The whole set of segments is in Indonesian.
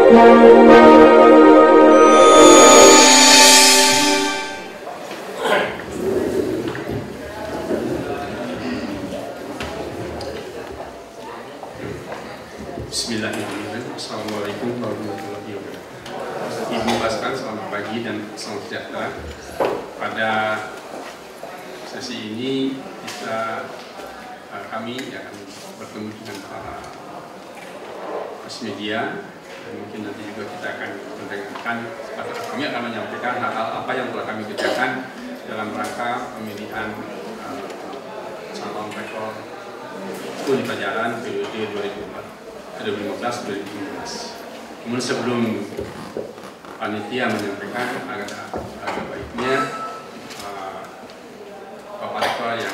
Bismillahirrahmanirrahim. Assalamualaikum warahmatullahi wabarakatuh. Ibu Baskan, selamat pagi dan salam sejahtera. Pada sesi ini kami akan bertemu dengan para media dan mungkin nanti juga kita akan mendengarkan atau kami akan menyampaikan hal-hal apa yang telah kami kerjakan dalam rangka pemilihan calon rektor Universitas periode 2015-2016. Kemudian sebelum panitia menyampaikan agak baiknya Bapak Rektor yang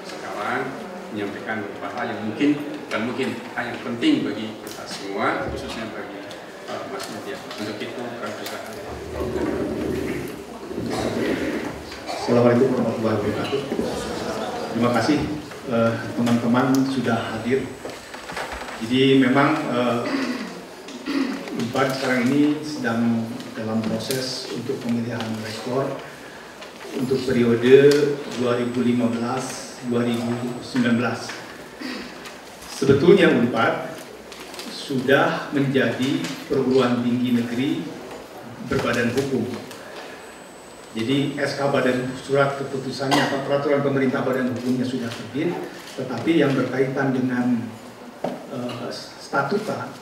sekarang menyampaikan beberapa hal yang mungkin hal yang penting bagi kita semua, khususnya bagi Mas Media. Untuk itu kami persilakan. Assalamualaikum warahmatullahi wabarakatuh. Terima kasih teman-teman sudah hadir. Jadi memang Unpad sekarang ini sedang dalam proses untuk pemilihan rektor untuk periode 2015-2019. Sebetulnya Unpad sudah menjadi perguruan tinggi negeri berbadan hukum. Jadi SK Badan Surat Keputusannya atau peraturan pemerintah badan hukumnya sudah terbit, tetapi yang berkaitan dengan statuta,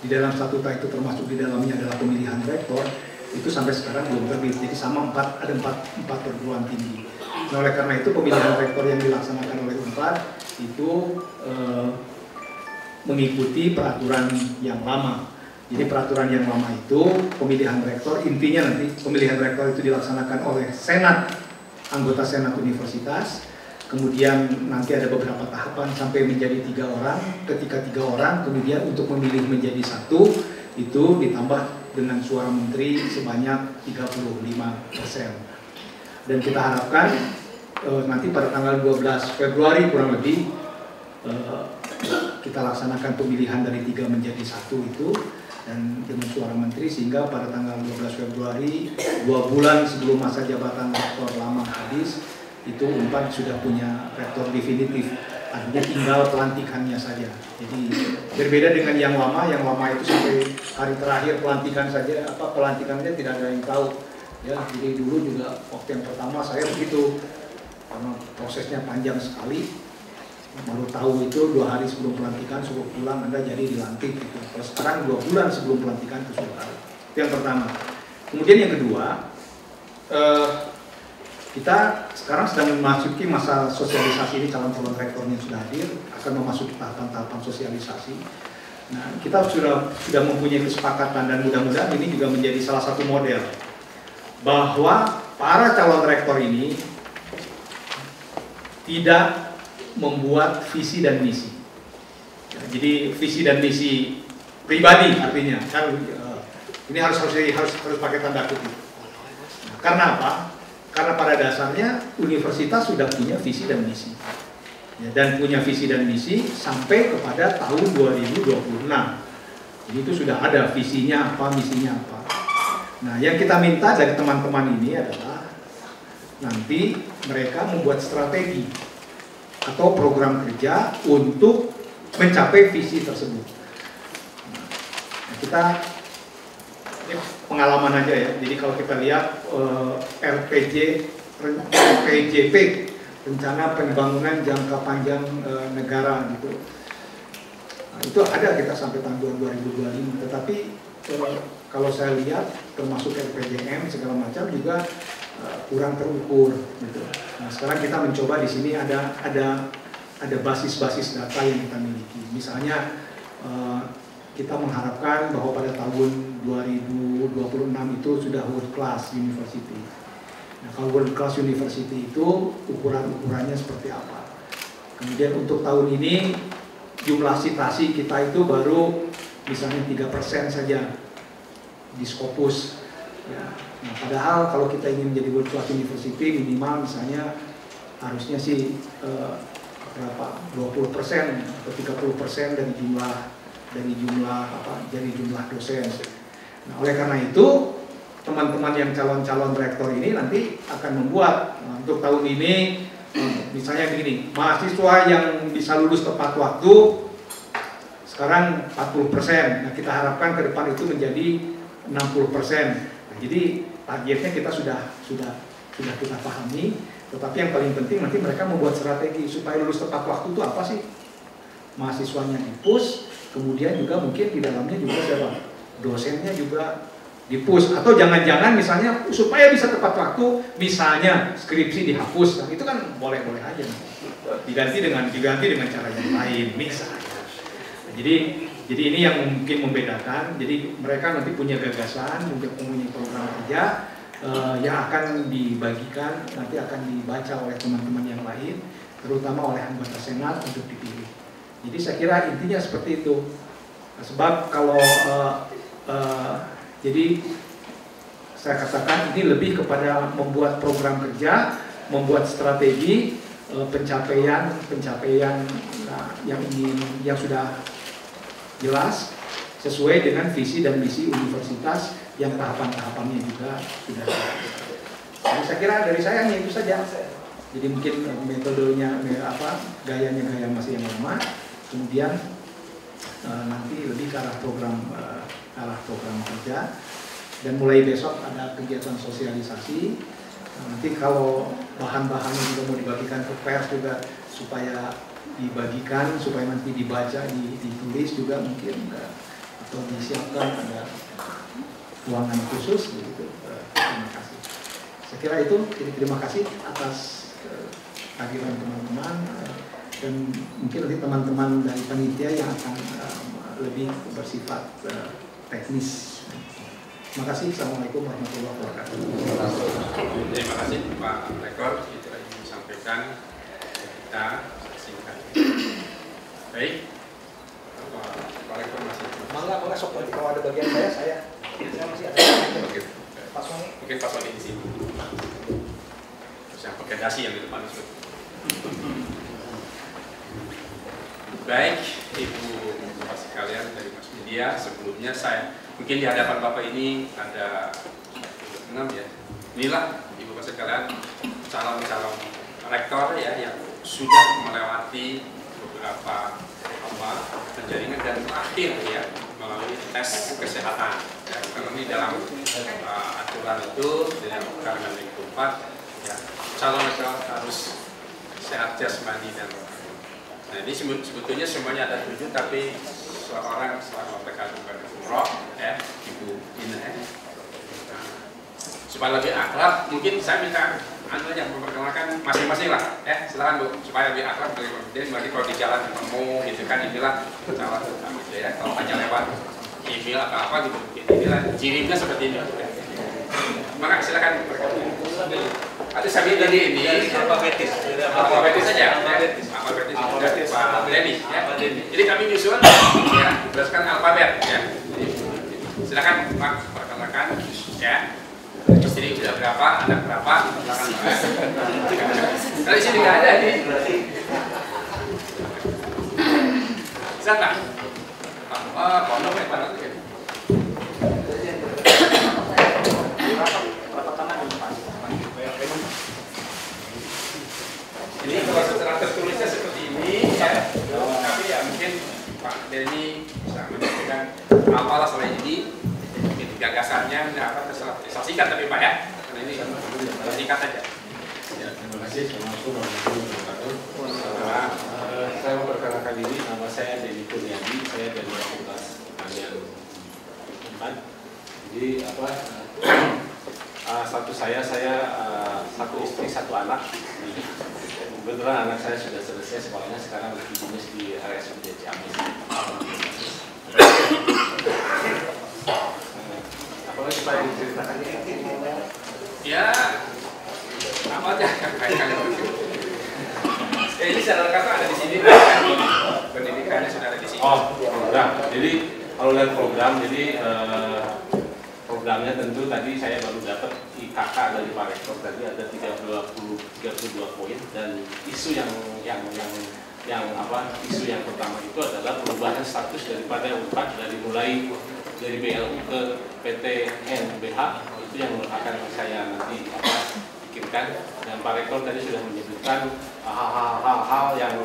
di dalam statuta itu termasuk di dalamnya adalah pemilihan rektor, itu sampai sekarang belum terbit. Jadi ada empat perguruan tinggi. Nah, oleh karena itu pemilihan rektor yang dilaksanakan oleh Unpad itu mengikuti peraturan yang lama. Jadi peraturan yang lama itu pemilihan rektor, intinya nanti pemilihan rektor itu dilaksanakan oleh senat, anggota senat universitas. Kemudian nanti ada beberapa tahapan sampai menjadi 3 orang. Ketika 3 orang, kemudian untuk memilih menjadi 1 itu ditambah dengan suara menteri sebanyak 35%. Dan kita harapkan nanti pada tanggal 12 Februari kurang lebih kita laksanakan pemilihan dari 3 menjadi 1 itu dan dengan suara menteri, sehingga pada tanggal 12 Februari 2 bulan sebelum masa jabatan rektor lama habis itu Unpad sudah punya rektor definitif, artinya tinggal pelantikannya saja. Jadi berbeda dengan yang lama itu sampai hari terakhir pelantikan saja, pelantikannya tidak ada yang tahu. Ya, jadi dulu juga waktu yang pertama saya begitu, karena prosesnya panjang sekali, baru tahu itu 2 hari sebelum pelantikan suruh pulang, Anda jadi dilantik. Gitu. Kalau sekarang 2 bulan sebelum pelantikan itu sudah tahu. Itu yang pertama. Kemudian yang kedua, kita sekarang sedang memasuki masa sosialisasi. Ini calon-calon rektornya sudah hadir, akan memasuki tahapan-tahapan sosialisasi. Nah, kita sudah mempunyai kesepakatan dan mudah-mudahan ini juga menjadi salah satu model bahwa para calon rektor ini tidak membuat visi dan misi. Ya, jadi visi dan misi pribadi artinya kan ini harus pakai tanda kutip. Nah, karena apa? Karena pada dasarnya universitas sudah punya visi dan misi, ya, dan punya visi dan misi sampai kepada tahun 2026. Jadi itu sudah ada visinya apa, misinya apa. Nah, yang kita minta dari teman-teman ini adalah nanti mereka membuat strategi atau program kerja untuk mencapai visi tersebut. Nah, kita ini pengalaman aja ya. Jadi kalau kita lihat RPJP, rencana pembangunan jangka panjang negara gitu. Nah, itu ada kita sampai tahun 2025. Tetapi kalau saya lihat termasuk RPJM segala macam juga kurang terukur gitu. Nah, sekarang kita mencoba di sini ada basis-basis data yang kita miliki. Misalnya kita mengharapkan bahwa pada tahun 2026 itu sudah world class university. Nah, kalau world class university itu ukurannya seperti apa? Kemudian untuk tahun ini jumlah citasi kita itu baru misalnya 3% saja di Scopus. Ya. Nah, padahal kalau kita ingin menjadi world class university minimal misalnya harusnya sih berapa? 20% atau 30% dari jumlah jumlah dosen. Nah, oleh karena itu teman-teman yang calon-calon rektor ini nanti akan membuat untuk tahun ini misalnya begini, mahasiswa yang bisa lulus tepat waktu sekarang 40%. Nah, kita harapkan ke depan itu menjadi 60%. Nah, jadi targetnya kita sudah kita pahami, tetapi yang paling penting nanti mereka membuat strategi supaya lulus tepat waktu itu apa sih? Mahasiswanya di-push, kemudian juga mungkin di dalamnya juga siapa? Dosennya juga di-push, atau jangan-jangan misalnya supaya bisa tepat waktu, misalnya skripsi dihapus, nah, itu kan boleh-boleh aja, diganti dengan cara yang lain misalnya. Nah, jadi ini yang mungkin membedakan. Jadi mereka nanti punya gagasan, mungkin punya program kerja yang akan dibagikan, nanti akan dibaca oleh teman-teman yang lain, terutama oleh anggota Senat untuk dipilih. Jadi saya kira intinya seperti itu. Nah, sebab kalau jadi saya katakan ini lebih kepada membuat program kerja, membuat strategi pencapaian yang sudah jelas sesuai dengan visi dan misi universitas yang tahapan-tahapannya juga sudah jelas. Jadi saya kira dari saya hanya itu saja. Jadi mungkin metodenya gayanya masih yang lama. Kemudian nanti lebih ke arah program kerja, dan mulai besok ada kegiatan sosialisasi. Nanti kalau bahan-bahannya juga mau dibagikan ke pers juga supaya dibagikan, supaya nanti dibaca, ditulis juga mungkin, atau disiapkan ada ruangan khusus begitu. Terima kasih. Saya kira itu. Jadi terima kasih atas kehadiran teman-teman. Dan mungkin nanti teman-teman dari panitia yang akan lebih bersifat teknis. Terima kasih. Assalamualaikum warahmatullahi wabarakatuh. Terima kasih Pak Rektor, itu yang disampaikan kita singkat. Baik, Pak Rektor masih. Mangga sok kalau ada bagian saya masih ada. Oke. Pak Sony. Mungkin Pak Sony di sini. Terus yang pakai dasi yang di depan itu. Baik, Ibu Bapak sekalian dari Mas Media, sebelumnya saya mungkin di hadapan Bapak ini ada 6 ya. Inilah Ibu Bapak sekalian calon-calon rektor ya yang sudah melewati beberapa penjaringan dan terakhir ya melalui tes kesehatan. Ya, karena ini dalam aturan itu dengan Permen 4 ya, calon rektor harus sehat jasmani dan rohani. Nah, ini sebetulnya semuanya ada 7, tapi seorang selama mereka juga umroh ya, Ibu Ina ya. Nah, supaya lebih akrab, mungkin saya minta Anda yang memperkenalkan masing-masing lah ya, silakan Bu, supaya lebih akrab. Jadi nanti kalau di jalan ketemu gitu kan, inilah calon gitu ya. Kalau hanya lewat email atau apa gitu, inilah jirimnya seperti ini. Maka silakan berkata. Ada sambil dari ini alfabetis saja. Alfabetis Pak Denny ya. Jadi kami nyusun ya berdasarkan alfabet ya. Silakan Pak perkenalkan ya. Istri sudah berapa, anak berapa, silakan. Kalau di sini nggak ada nih. Silakan. Pondok ya Pak. Ini kalau secara tertulisnya seperti ini ya, tapi ya mungkin Pak Denny bisa menyampaikan apalah selain ini, mungkin gagasannya apa singkat tapi Pak ya, karena ini singkat aja. Ya, terima kasih. Assalamualaikum warahmatullahi wabarakatuh. Saya memperkenalkan diri, nama saya Denny Kurniadi, saya dari Fakultas Pertanian 4. Jadi status saya satu istri satu anak. Kebetulan anak saya sudah selesai sekolahnya, sekarang lagi dinas di RSUD Ciamis. Apalagi Pak yang diceritakan? Ya, apa aja ini secara kata ada di sini, pendidikannya sudah ada di sini. Oh, nah, jadi kalau lihat program, jadi programnya tentu tadi saya baru dapat IKK dari Pak Rektor tadi ada 32 poin, dan isu yang pertama itu adalah perubahan perubahan status daripada UNPAD dari BLU ke PT NBH, itu yang akan saya nanti pikirkan. Dan Pak Rektor tadi sudah menyebutkan hal-hal yang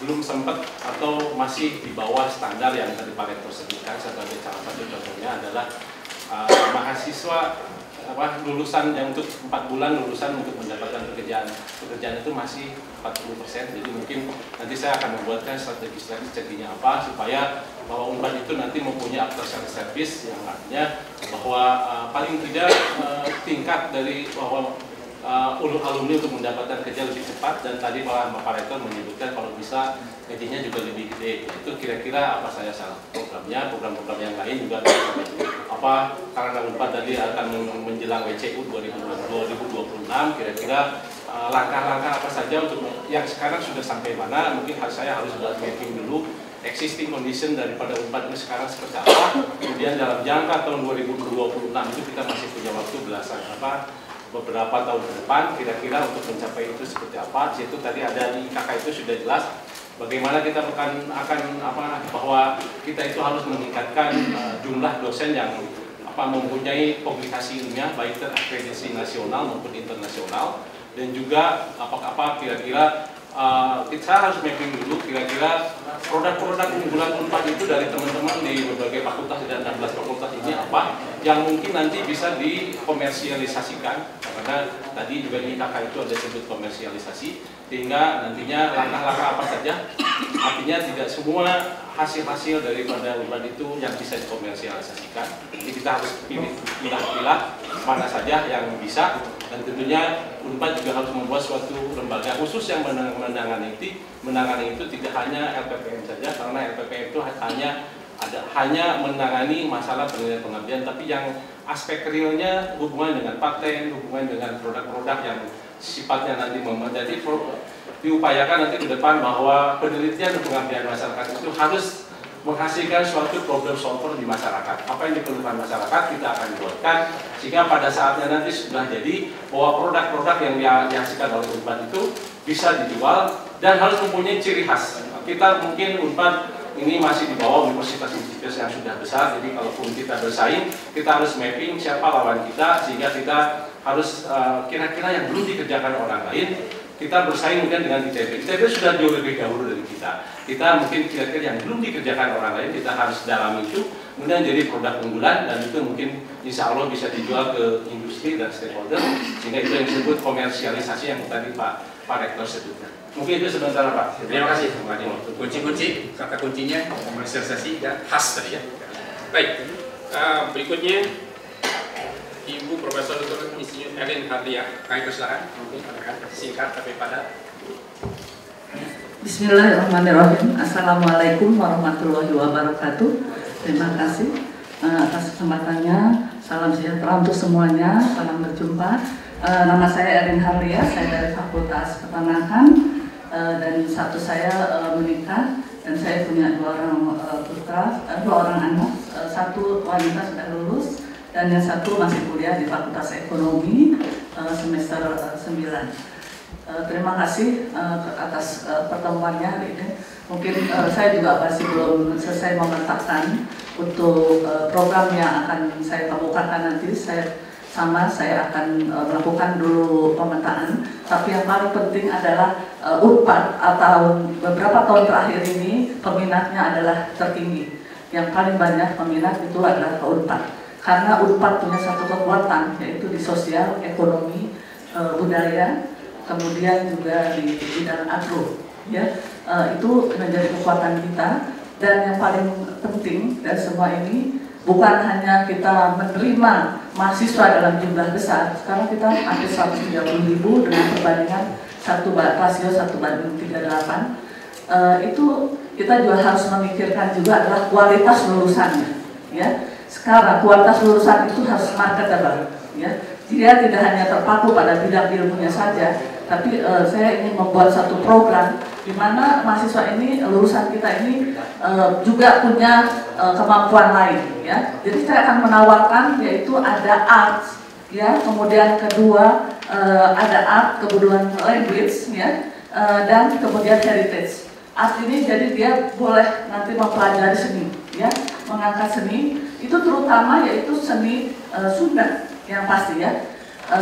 belum sempat atau masih di bawah standar yang tadi Pak Rektor sebutkan. Sebagai salah satu contohnya adalah mahasiswa lulusan yang untuk 4 bulan lulusan untuk mendapatkan pekerjaan itu masih 40%. Jadi mungkin nanti saya akan membuatkan strategi jadinya apa supaya bahwa UNPAD itu nanti mempunyai after service yang artinya bahwa paling tidak tingkat dari bahwa alumni untuk mendapatkan kerja lebih cepat. Dan tadi Pak Rektor menyebutkan kalau bisa gajinya juga lebih gede. Itu kira-kira apa saja salah programnya, program-program yang lain juga apa, karena UNPAD tadi akan menjelang WCU 2026, kira-kira langkah-langkah apa saja untuk yang sekarang sudah sampai mana. Mungkin saya harus buat mapping dulu existing condition daripada UNPAD ini sekarang seperti apa. Kemudian dalam jangka tahun 2026 itu kita masih punya waktu beberapa tahun ke depan, kira-kira untuk mencapai itu seperti apa. Di situ tadi ada di IKK itu sudah jelas bagaimana kita akan bahwa kita itu harus meningkatkan jumlah dosen yang mempunyai publikasi ilmiah baik terakreditasi nasional maupun internasional. Dan juga kira-kira kita harus mapping dulu kira-kira produk-produk unggulan UNPAD itu dari teman-teman di berbagai fakultas dan 16 fakultas ini apa yang mungkin nanti bisa dikomersialisasikan, karena tadi juga di IKK itu ada sebut komersialisasi, sehingga nantinya langkah-langkah apa saja, artinya tidak semua hasil-hasil daripada UNPAD itu yang bisa dikomersialisasikan. Jadi kita harus pilih-pilih mana saja yang bisa. Dan tentunya UNPAD juga harus membuat suatu lembaga khusus yang menangani itu tidak hanya LPPM saja, karena LPPM itu hanya menangani masalah penelitian pengabdian, tapi yang aspek realnya hubungan dengan paten, hubungan dengan produk-produk yang sifatnya nanti jadi diupayakan nanti ke depan bahwa penelitian dan pengabdian masyarakat itu harus menghasilkan suatu problem solver di masyarakat. Apa yang diperlukan masyarakat kita akan buatkan, sehingga pada saatnya nanti sudah jadi bahwa produk-produk yang dihasilkan oleh UNPAD itu bisa dijual dan harus mempunyai ciri khas. Kita mungkin UNPAD ini masih di bawah universitas-universitas yang sudah besar, jadi kalaupun kita bersaing, kita harus mapping siapa lawan kita, sehingga kita harus kira-kira yang belum dikerjakan orang lain, kita bersaing mungkin dengan ITB. ITB sudah jauh lebih dahulu dari kita. Kita mungkin kira-kira yang belum dikerjakan orang lain, kita harus dalami itu, kemudian jadi produk unggulan, dan itu mungkin insya Allah bisa dijual ke industri dan stakeholder, sehingga itu yang disebut komersialisasi yang tadi Pak Rektor sebutkan. Mungkin itu sebentar Pak. Terima kasih. Kunci-kunci, kata kuncinya komersialisasi dan khas tadi ya. Baik, berikutnya Ibu Profesor Dr. Insinyur Erlin Harlia. Kami persilakan, mungkin singkat tapi padat. Bismillahirrahmanirrahim. Assalamualaikum warahmatullahi wabarakatuh. Terima kasih atas kesempatannya. Salam sejahtera untuk semuanya. Salam berjumpa. Nama saya Erlin Harlia. Saya dari Fakultas Peternakan, dan satu saya menikah, dan saya punya dua orang anak. Satu wanita sudah lulus, dan yang satu masih kuliah di Fakultas Ekonomi semester 9. Terima kasih atas pertemuannya hari ini. Mungkin saya juga masih belum selesai memetakan untuk program yang akan saya kemukakan nanti. Saya akan melakukan dulu pemetaan. Tapi yang paling penting adalah UNPAD atau beberapa tahun terakhir ini peminatnya adalah tertinggi. Yang paling banyak peminat itu adalah ke UNPAD. Karena UNPAD punya satu kekuatan, yaitu di sosial, ekonomi, budaya, kemudian juga di bidang agro, ya. Itu menjadi kekuatan kita. Dan yang paling penting dari semua ini bukan hanya kita menerima mahasiswa dalam jumlah besar. Sekarang kita hampir 130.000 dengan perbandingan rasio 1:38. Itu kita juga harus memikirkan juga adalah kualitas lulusannya, ya. Sekarang kualitas lulusan itu harus marketable, ya. Dia tidak hanya terpaku pada bidang ilmunya saja, tapi saya ingin membuat satu program di mana mahasiswa ini, lulusan kita ini juga punya kemampuan lain, ya. Jadi saya akan menawarkan yaitu ada art, ya, kemudian kedua ada art, kemudian language, ya, dan kemudian heritage. artinya jadi dia boleh nanti mempelajari seni, ya, mengangkat seni itu terutama yaitu seni Sunda yang pasti ya.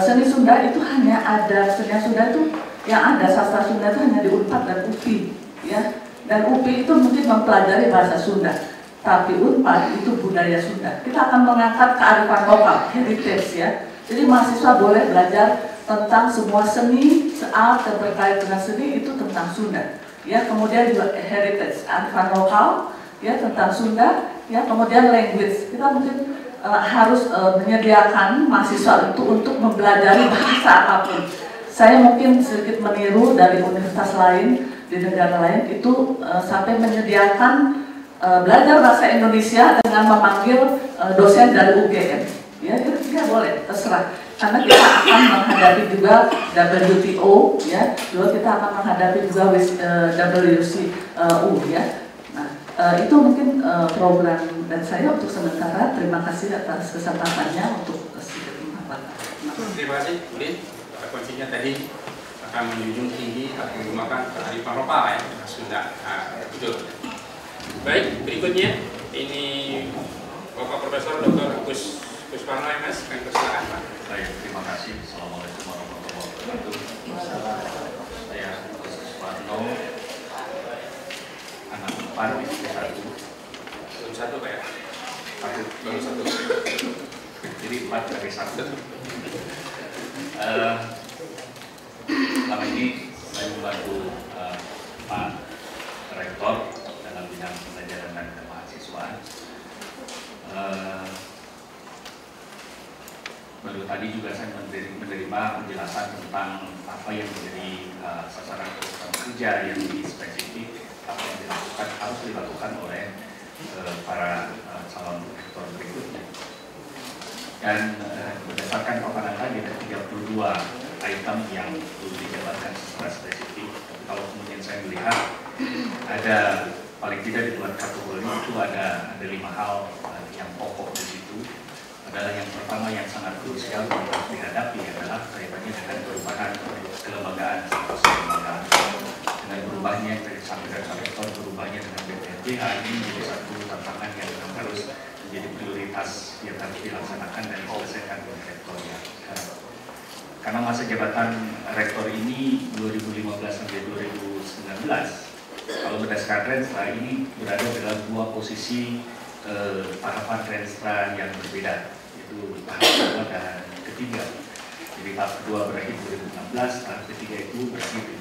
Seni Sunda itu hanya ada, seni Sunda itu yang ada, sastra Sunda itu hanya di Unpad dan UPI, ya. Dan UPI itu mungkin mempelajari bahasa Sunda, tapi Unpad itu budaya Sunda. Kita akan mengangkat kearifan lokal, heritage ya. Jadi mahasiswa boleh belajar tentang semua seni, soal terkait dengan seni itu tentang Sunda. Ya, kemudian juga heritage, kearifan lokal, ya tentang Sunda. Ya, kemudian language. Kita mungkin harus menyediakan mahasiswa itu untuk mempelajari bahasa apapun. Saya mungkin sedikit meniru dari universitas lain di negara lain itu sampai menyediakan belajar bahasa Indonesia dengan memanggil dosen dari UGM. Ya, itu tidak boleh, terserah. Karena kita akan menghadapi juga WTO, ya. Juga kita akan menghadapi juga WCU, ya. Nah, itu mungkin program dan saya untuk sementara. Terima kasih atas kesempatannya untuk sedikit menyampaikan. Terima kasih, Ulin. Kuncinya tadi akan menjunjung tinggi atau menggunakan kearifan lokal ya, Sunda. Betul. Baik, berikutnya ini Bapak Profesor Dr. Kusparno MS, kami persilakan Pak. Baik, terima kasih. Assalamualaikum warahmatullahi wabarakatuh. Saya Kusparno, anak 4 istri 1. Belum satu Pak ya? Baru satu. Jadi 4 dari 1. Selama ini saya membantu Pak Rektor dalam bidang pembelajaran dan kemahasiswaan. Baru tadi juga saya menerima penjelasan tentang apa yang menjadi sasaran program kerja yang lebih spesifik, apa yang dilakukan, harus dilakukan oleh para calon rektor berikutnya. Dan berdasarkan paparan tadi ada 32 item yang perlu dijabarkan secara spesifik. Kalau kemudian saya melihat ada paling tidak di luar kategori itu ada 5 hal yang pokok di situ. Adalah yang pertama yang sangat krusial yang harus dihadapi adalah kaitannya dengan perubahan kelembagaan status kelembagaan. Dengan berubahnya yang tadi disampaikan oleh rektor, berubahnya dengan BPNJH ini menjadi satu tantangan yang harus menjadi prioritas yang harus dilaksanakan dan diselesaikan oleh rektor ya sekarang. Karena masa jabatan rektor ini 2015 sampai 2019, kalau berdasarkan Renstra ini berada dalam 2 posisi tahapan Renstra yang berbeda, yaitu tahap kedua dan ketiga. Jadi tahap kedua berakhir 2016, tahap ketiga itu berakhir di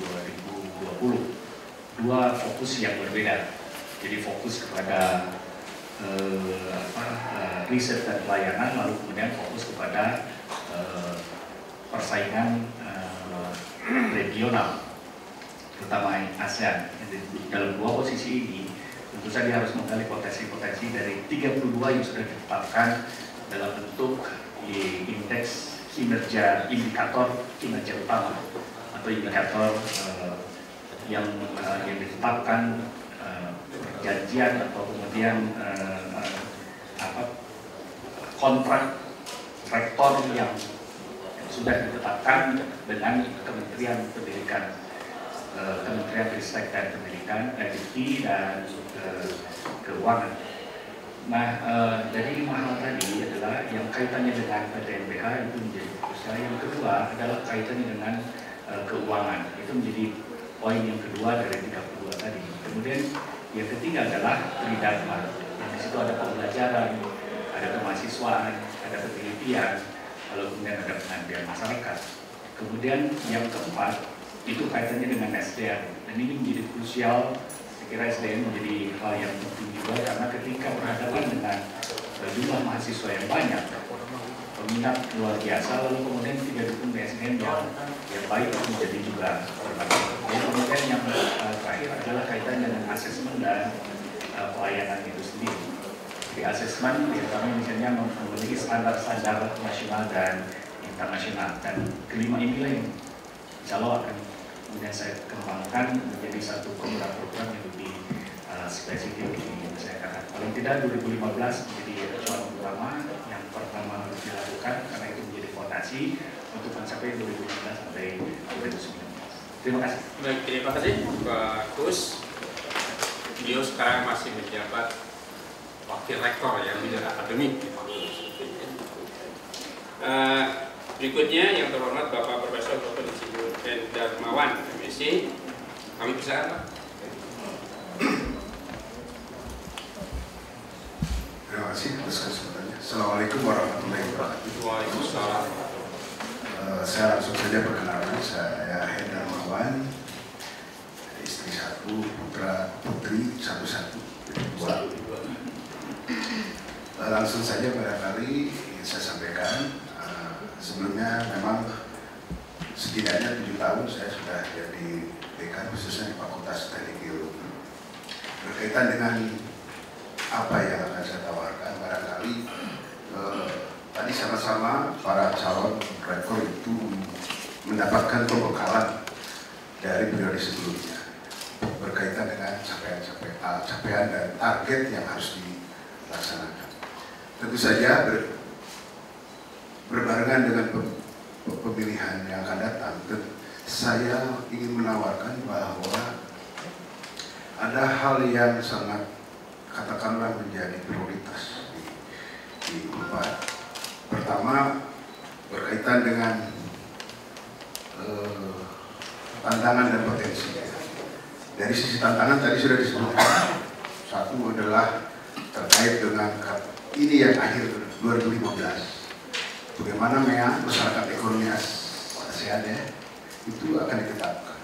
2020. 2 fokus yang berbeda. Jadi fokus kepada riset dan pelayanan, lalu kemudian fokus kepada persaingan regional, terutama ASEAN. Jadi, dalam 2 posisi ini tentu saja harus menggali potensi-potensi dari 32 yang sudah ditetapkan dalam bentuk indeks kinerja, indikator kinerja utama atau indikator yang ditetapkan perjanjian atau kemudian kontrak rektor yang sudah ditetapkan dengan Kementerian Pendidikan, Kementerian Ristek dan Pendidikan, Dikti dan Keuangan. Nah, dari 5 hal tadi adalah yang kaitannya dengan PTNBH itu menjadi krusial. Yang kedua adalah kaitannya dengan keuangan. Itu menjadi poin yang kedua dari 32 tadi. Kemudian yang ketiga adalah tridharma. Di situ ada pembelajaran, ada kemahasiswaan, ada penelitian, lalu kemudian ada pengabdian masyarakat. Kemudian yang keempat itu kaitannya dengan SDM, dan ini menjadi krusial. Saya kira SDM menjadi hal yang penting juga karena ketika berhadapan dengan jumlah mahasiswa yang banyak, peminat luar biasa, lalu kemudian tidak dukung SDM yang baik itu menjadi juga berbagai. Dan kemudian yang terakhir adalah kaitannya dengan asesmen dan pelayanan itu sendiri. Di asesmen, kami misalnya memiliki standar-standar nasional dan internasional, dan kelima inilah yang insya Allah akan kemudian saya kembangkan menjadi satu program-program yang lebih spesifik yang saya katakan. Paling tidak 2015 menjadi acuan utama yang pertama harus dilakukan karena itu menjadi fondasi untuk mencapai 2015 sampai 2019. Terima kasih. Baik, terima kasih Pak Kus. beliau sekarang masih menjabat wakil rektor yang bidang akademik di fakultas hukum. Berikutnya yang terhormat Bapak Profesor Dr. Insinyur N. Darmawan, MSc. Kami bisa Pak. Terima kasih atas kesempatannya. Assalamualaikum warahmatullahi wabarakatuh. Waalaikumsalam. Saya langsung saja perkenalkan, saya Hendra Mawan, istri satu, putri satu, dua. Langsung saja barangkali ingin saya sampaikan, sebelumnya memang setidaknya 7 tahun saya sudah jadi dekan khususnya di Fakultas Teknik Geologi. Berkaitan dengan apa yang akan saya tawarkan, barangkali tadi sama-sama para calon rektor itu mendapatkan pembekalan dari periode sebelumnya berkaitan dengan capaian dan target yang harus dilaksanakan. Tentu saja berbarengan dengan pemilihan yang akan datang, saya ingin menawarkan bahwa ada hal yang sangat katakanlah menjadi prioritas di UNPAD. Pertama, berkaitan dengan tantangan dan potensi. Dari sisi tantangan tadi sudah disebutkan. Satu adalah terkait dengan ini yang akhir 2015. Bagaimana masyarakat ekonomi ASEAN itu akan ditetapkan.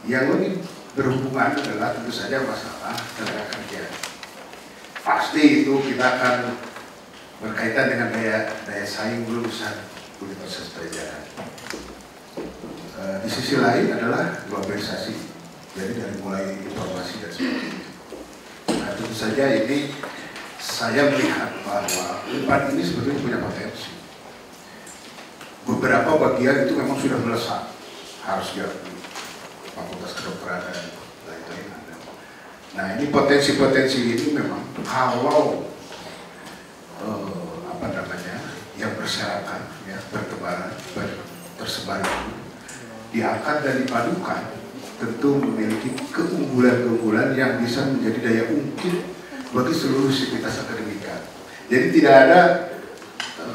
Yang lebih berhubungan adalah tentu saja masalah tenaga kerja. Pasti itu kita akan berkaitan dengan daya saing lulusan Universitas Brawijaya. Di sisi lain adalah globalisasi, jadi dari mulai informasi dan sebagainya. Nah, tentu saja ini saya melihat bahwa UNPAD ini sebetulnya punya potensi. Beberapa bagian itu memang sudah melesat, harus diakui. Fakultas Kedokteran dan lain-lain ada. Nah, ini potensi-potensi ini memang kalau yang berserakan, ya, bertebaran, tersebar itu diangkat dan dipadukan, tentu memiliki keunggulan-keunggulan yang bisa menjadi daya ungkit bagi seluruh sivitas akademika. Jadi tidak ada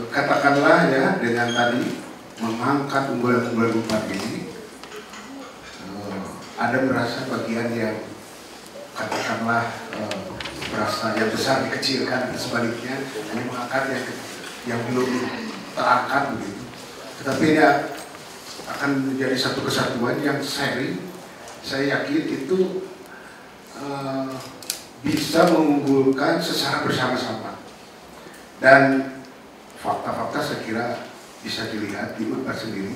katakanlah ya dengan tadi mengangkat unggulan-unggulan UNPAD ini, ada merasa bagian yang katakanlah merasa yang besar dikecilkan, sebaliknya hanya mengangkat yang belum terangkat begitu. Tetapi ini akan menjadi satu kesatuan yang seri. Saya yakin itu bisa mengunggulkan secara bersama-sama. Dan fakta-fakta saya kira bisa dilihat di UNPAD sendiri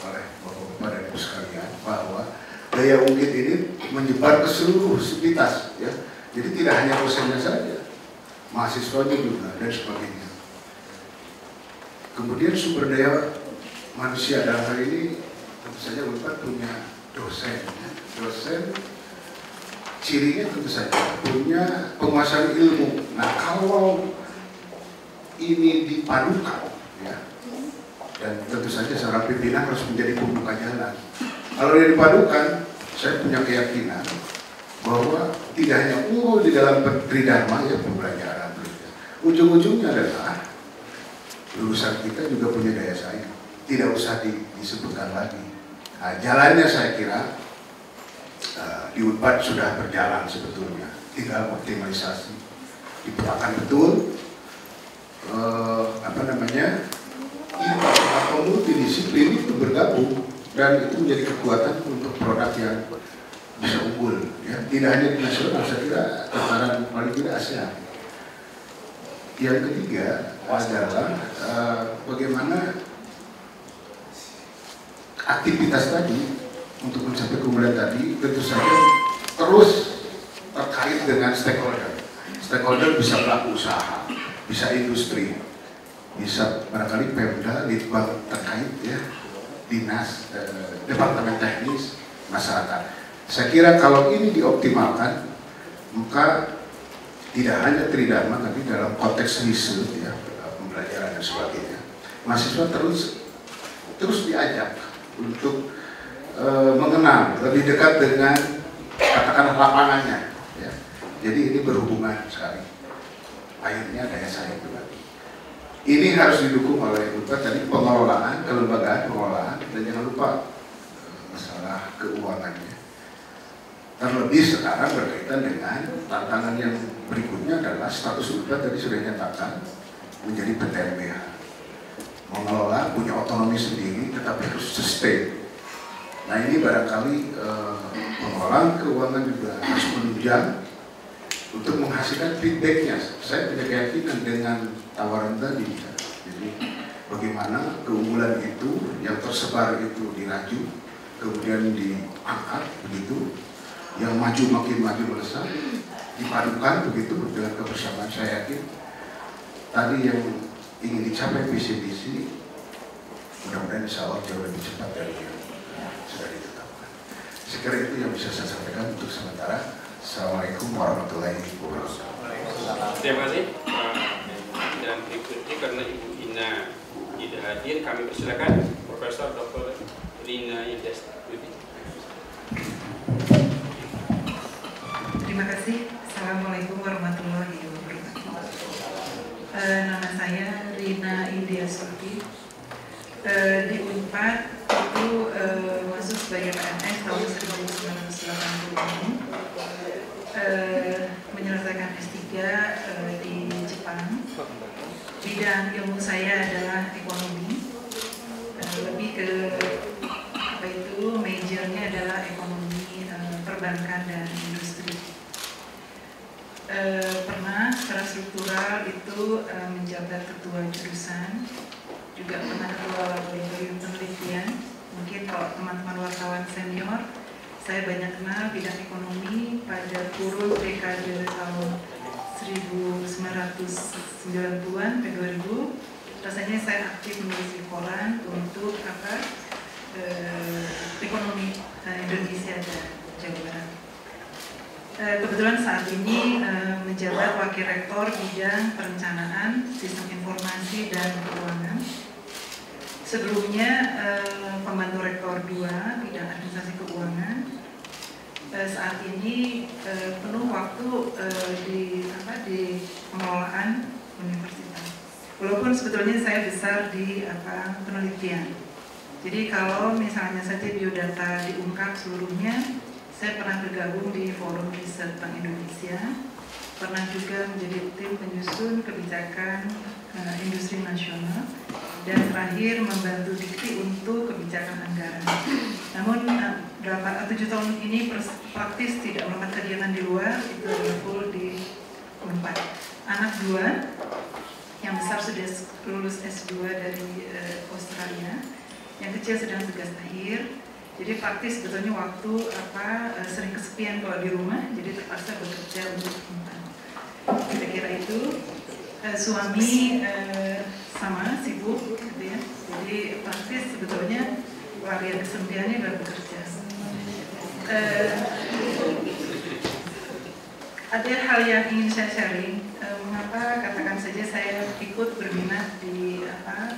oleh Bapak-Bapak dan Ibu sekalian bahwa daya ungkit ini menyebar ke seluruh sivitas, ya. Jadi tidak hanya dosennya saja, mahasiswanya juga dan sebagainya. Kemudian sumber daya manusia dalam hal ini tentu saja UNPAD punya dosen. Dosen cirinya tentu saja punya penguasaan ilmu. Nah, kalau ini dipadukan, ya, dan tentu saja seorang pimpinan harus menjadi pembuka jalan. Kalau dia dipadukan, saya punya keyakinan bahwa tidak hanya unggul di dalam tridharma ya pembelajaran, ujung-ujungnya adalah lulusan kita juga punya daya saing, tidak usah disebutkan lagi. Nah, jalannya saya kira di UNPAD sudah berjalan sebetulnya, tinggal optimalisasi, dipetakan betul atau multidisiplin itu bergabung dan itu menjadi kekuatan untuk produk yang bisa unggul, ya. Tidak hanya di nasional, saya kira tataran paling tidak ASEAN. Yang ketiga adalah bagaimana aktivitas tadi untuk mencapai keunggulan tadi tentu saja terus terkait dengan stakeholder. Stakeholder bisa pelaku usaha, bisa industri, bisa barangkali Pemda, litbang terkait, ya, dinas, departemen teknis, masyarakat. Saya kira kalau ini dioptimalkan, maka tidak hanya tridharma, tapi dalam konteks riset, ya, pembelajaran dan sebagainya, mahasiswa terus diajak untuk mengenal lebih dekat dengan katakanlah lapangannya, ya. Jadi ini berhubungan sekali. Airnya daya saing juga. Ini harus didukung oleh Unpad tadi pengelolaan, kelembagaan pengelolaan, dan jangan lupa masalah keuangannya. Terlebih sekarang berkaitan dengan tantangan yang berikutnya adalah status Unpad tadi sudah dinyatakan menjadi PTNBH. Mengelola, punya otonomi sendiri, tetapi harus sustain. Nah ini barangkali pengelolaan keuangan juga harus menunjang untuk menghasilkan feedbacknya. Saya punya keyakinan dengan tawaran tadi. Jadi bagaimana keunggulan itu yang tersebar itu diraju, kemudian diangkat begitu, yang maju makin maju melesat, dipadukan begitu dengan kebersamaan. Saya yakin tadi yang ingin dicapai visi misi mudah-mudahan insya Allah jauh lebih cepat dari yang sudah ditetapkan. Sekiranya itu yang bisa saya sampaikan untuk sementara. Assalamualaikum warahmatullahi wabarakatuh. Terima kasih. Dan berikutnya karena Ibu Ina tidak hadir, kami persilakan Profesor Dr. Rina Indah-Stuti. Terima kasih. Assalamualaikum warahmatullahi wabarakatuh. Nama saya Rina Indah-Stuti. Di Unpad itu masuk sebagai PNS tahun 1980, menyelesaikan S3 di Jepang. Bidang ilmu saya adalah ekonomi, lebih ke apa itu majornya adalah ekonomi perbankan dan industri. Pernah secara struktural itu menjabat ketua jurusan, juga pernah ketua laboratorium penelitian. Mungkin kalau teman-teman wartawan senior, saya banyak kenal bidang ekonomi pada kurun dekade tahun 1990-an ke 2000. Rasanya saya aktif menulis koran untuk ekonomi Indonesia dan Jawa Barat. Kebetulan saat ini menjabat wakil rektor bidang perencanaan, sistem informasi dan keuangan. Sebelumnya pembantu rektor 2 bidang administrasi keuangan. Saat ini penuh waktu di pengelolaan universitas. Walaupun sebetulnya saya besar di penelitian. Jadi kalau misalnya saja biodata diungkap seluruhnya, saya pernah bergabung di Forum Riset Bank Indonesia, pernah juga menjadi tim penyusun kebijakan industri nasional, dan terakhir membantu dikti untuk kebijakan anggaran. Namun 7 tahun ini praktis tidak melakukan kegiatan di luar, itu adalah full di Unpad. Anak 2, yang besar sudah lulus S2 dari Australia, yang kecil sedang tugas akhir. Jadi praktis sebetulnya waktu sering kesepian kalau di rumah, jadi terpaksa bekerja untuk Unpad. Kira-kira itu. Suami sama sibuk gitu ya. Jadi praktis sebetulnya pelarian kesempatiannya adalah bekerja. Ada hal yang ingin saya sharing. Mengapa katakan saja saya ikut berminat di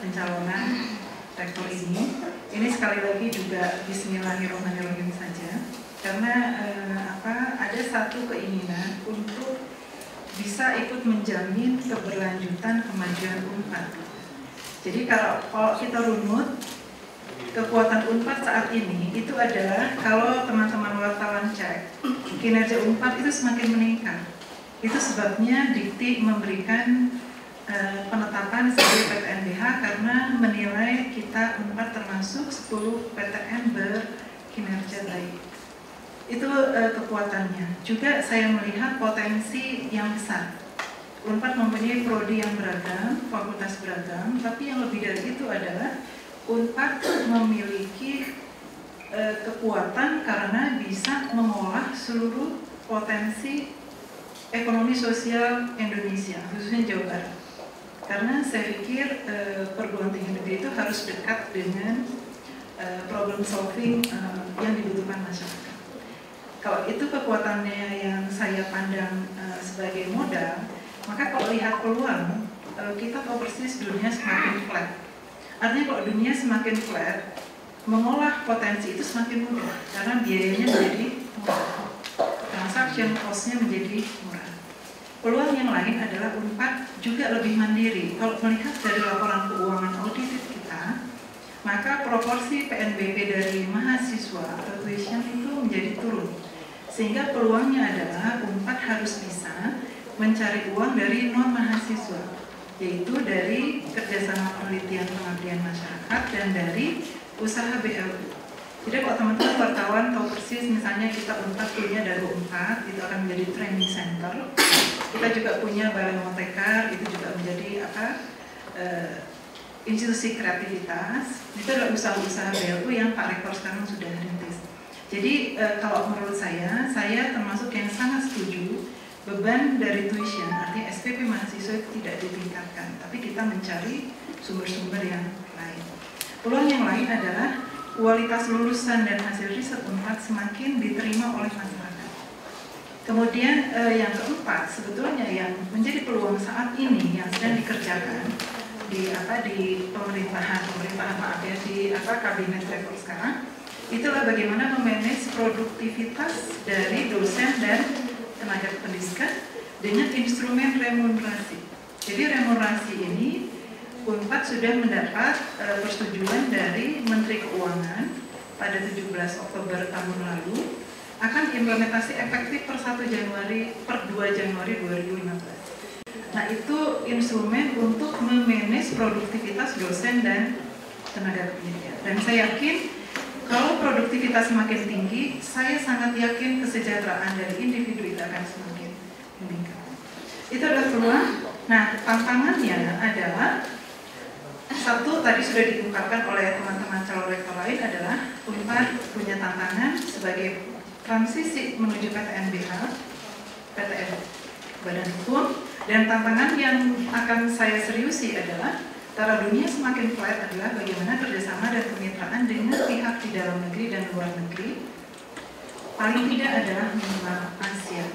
pencalonan rektor ini. Ini sekali lagi juga Bismillahirrahmanirrahim saja. Karena ada satu keinginan untuk bisa ikut menjamin keberlanjutan kemajuan Unpad. Jadi kalau kita runut, kekuatan Unpad saat ini itu adalah kalau teman-teman wartawan cek, kinerja Unpad itu semakin meningkat. Itu sebabnya Dikti memberikan penetapan sebagai PTNBH karena menilai kita Unpad termasuk 10 PTN berkinerja baik. Itu kekuatannya. Juga saya melihat potensi yang besar. Unpad mempunyai prodi yang beragam, fakultas beragam, tapi yang lebih dari itu adalah Unpad memiliki kekuatan karena bisa mengolah seluruh potensi ekonomi sosial Indonesia, khususnya Jawa Barat. Karena saya pikir perguruan tinggi negeri itu harus dekat dengan problem solving yang dibutuhkan masyarakat. Kalau itu kekuatannya yang saya pandang sebagai modal, maka kalau lihat peluang, kita tahu persis dunia semakin flat. Artinya kalau dunia semakin flat, mengolah potensi itu semakin mudah karena biayanya menjadi murah. transaction cost-nya menjadi murah. Peluang yang lain adalah Unpad juga lebih mandiri. Kalau melihat dari laporan keuangan audited kita, maka proporsi PNBP dari mahasiswa atau tuition itu menjadi turun. Sehingga peluangnya adalah Unpad harus bisa mencari uang dari non-mahasiswa, yaitu dari kerjasama penelitian pengabdian masyarakat dan dari usaha BLU. Jadi kalau teman-teman wartawan tahu persis, misalnya kita Unpad punya Dago 4, itu akan menjadi training center. Kita juga punya Balai Motekar, itu juga menjadi institusi kreativitas. Itu adalah usaha-usaha BLU yang Pak Rektor sekarang sudah rintis. Jadi kalau menurut saya termasuk yang sangat setuju beban dari tuition, artinya SPP mahasiswa itu tidak ditingkatkan, tapi kita mencari sumber-sumber yang lain. Peluang yang lain adalah kualitas lulusan dan hasil riset Unpad semakin diterima oleh masyarakat. Kemudian yang keempat, sebetulnya yang menjadi peluang saat ini yang sedang dikerjakan di pemerintahan maaf ya, di kabinet level sekarang, itulah bagaimana memanage produktivitas dari dosen dan tenaga pendidikan dengan instrumen remunerasi. Jadi remunerasi ini Unpad sudah mendapat persetujuan dari Menteri Keuangan pada 17 Oktober tahun lalu akan implementasi efektif per 2 Januari 2015. Nah, itu instrumen untuk memanage produktivitas dosen dan tenaga pendidikan. Dan saya yakin kalau produktivitas semakin tinggi, saya sangat yakin kesejahteraan dari individu itu akan semakin meningkat. Itu adalah peluang. Nah, tantangannya adalah satu, tadi sudah diungkapkan oleh teman-teman calon rektor lain adalah Unpad punya tantangan sebagai transisi menuju PTNBH, PTN Badan Hukum, dan tantangan yang akan saya seriusi adalah cara dunia semakin flat adalah bagaimana kerjasama dan kemitraan dengan pihak di dalam negeri dan luar negeri, paling tidak adalah minimal ASEAN.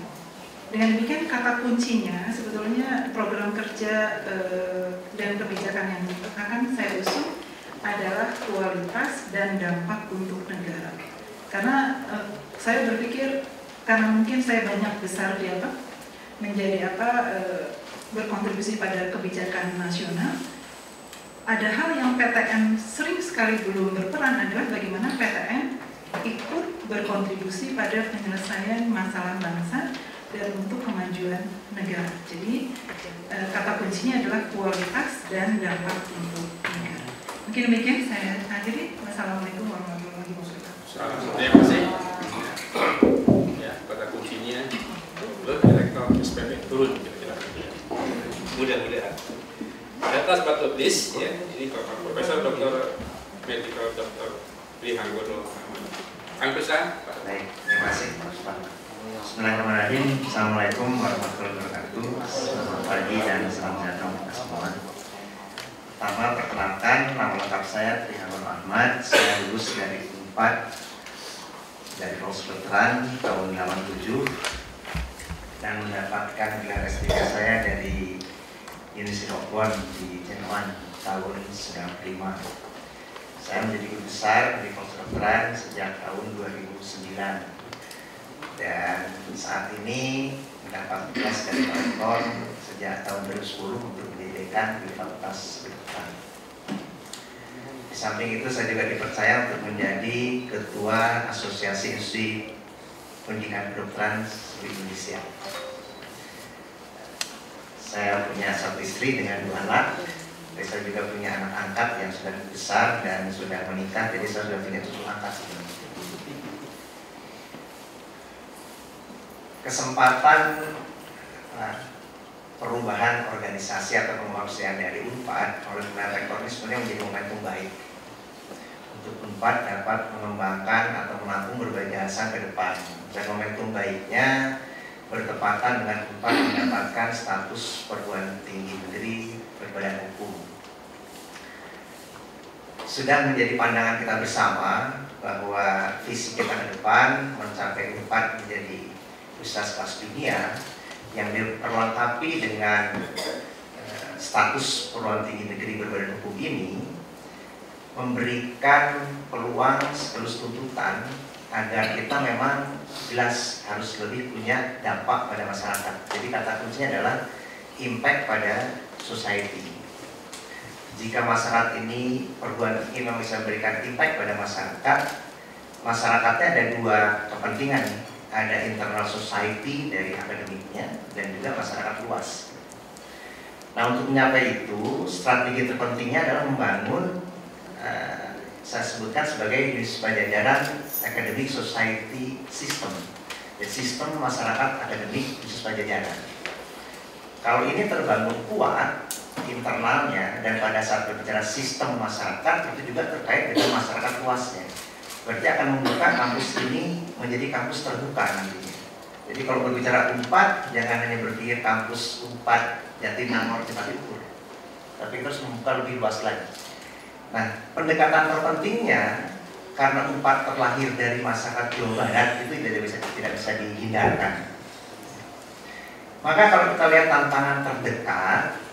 Dengan demikian kata kuncinya sebetulnya program kerja dan kebijakan yang akan saya usung adalah kualitas dan dampak untuk negara. Karena saya berpikir karena mungkin saya banyak besar di berkontribusi pada kebijakan nasional, ada hal yang PTN sering sekali belum berperan adalah bagaimana PTN ikut berkontribusi pada penyelesaian masalah bangsa dan untuk kemajuan negara. Jadi kata kuncinya adalah kualitas dan dampak untuk negara. Mungkin demikian saya akhiri. Wassalamualaikum warahmatullahi wabarakatuh. Terima kasih. Ya, kata kuncinya direktur SPP turun kira-kira. Mudah-mudahan. Data sepatu list ya. Ini Profesor Dr. Medical Dr. Pri Hanggono. Kang Kusa. Baik, terima kasih Mas Pak. Bismillahirrahmanirrahim. Assalamualaikum warahmatullahi wabarakatuh. Selamat pagi dan salam sejahtera untuk semua. Pertama, perkenalkan, nama lengkap saya Tri Hanggono Ahmad. Saya lulus dari Unpad dari Fakultas Kedokteran tahun 87 dan mendapatkan gelar S3 saya dari University of Bonn di Jerman tahun 1995. Saya menjadi guru besar di Fakultas Kedokteran sejak tahun 2009. Dan saat ini mendapat tugas dari Pak Rektor sejak tahun 2010 untuk menjadi dekan di Fakultas Kedokteran. Di samping itu saya juga dipercaya untuk menjadi Ketua Asosiasi Institusi Pendidikan Kedokteran seluruh Indonesia. Saya punya satu istri dengan 2 anak. Dan saya juga punya anak angkat yang sudah besar dan sudah menikah, jadi saya sudah punya cucu angkat. Kesempatan perubahan organisasi atau kemanusiaan dari Unpad oleh Pak Rektor ini sebenarnya menjadi momentum baik untuk Unpad dapat mengembangkan atau menampung berbagai jasa ke depan. Dan momentum baiknya bertepatan dengan Unpad mendapatkan status perguruan tinggi negeri berbadan hukum. Sudah menjadi pandangan kita bersama bahwa visi kita ke depan mencapai Unpad menjadi universitas kelas dunia yang diperlengkapi dengan status perguruan tinggi negeri berbadan hukum ini memberikan peluang sekaligus tuntutan agar kita memang jelas harus lebih punya dampak pada masyarakat. Jadi kata kuncinya adalah impact pada society. Jika masyarakat ini, perguruan tinggi memang bisa memberikan impact pada masyarakat, masyarakatnya ada dua kepentingan, ada internal society dari akademiknya dan juga masyarakat luas. Nah, untuk mencapai itu, strategi terpentingnya adalah membangun saya sebutkan sebagai Pajajaran Academic Society System, ya, sistem masyarakat akademik khusus Pajajaran. Kalau ini terbangun kuat internalnya, dan pada saat berbicara sistem masyarakat itu juga terkait dengan masyarakat luasnya, berarti akan membuka kampus ini menjadi kampus terbuka nantinya. Jadi kalau berbicara UNPAD, jangan hanya berpikir kampus UNPAD Jatinangor Tempat Ukur, tapi terus membuka lebih luas lagi. Nah, pendekatan terpentingnya karena UNPAD terlahir dari masyarakat Jawa Barat itu tidak bisa dihindarkan. Maka kalau kita lihat tantangan terdekat,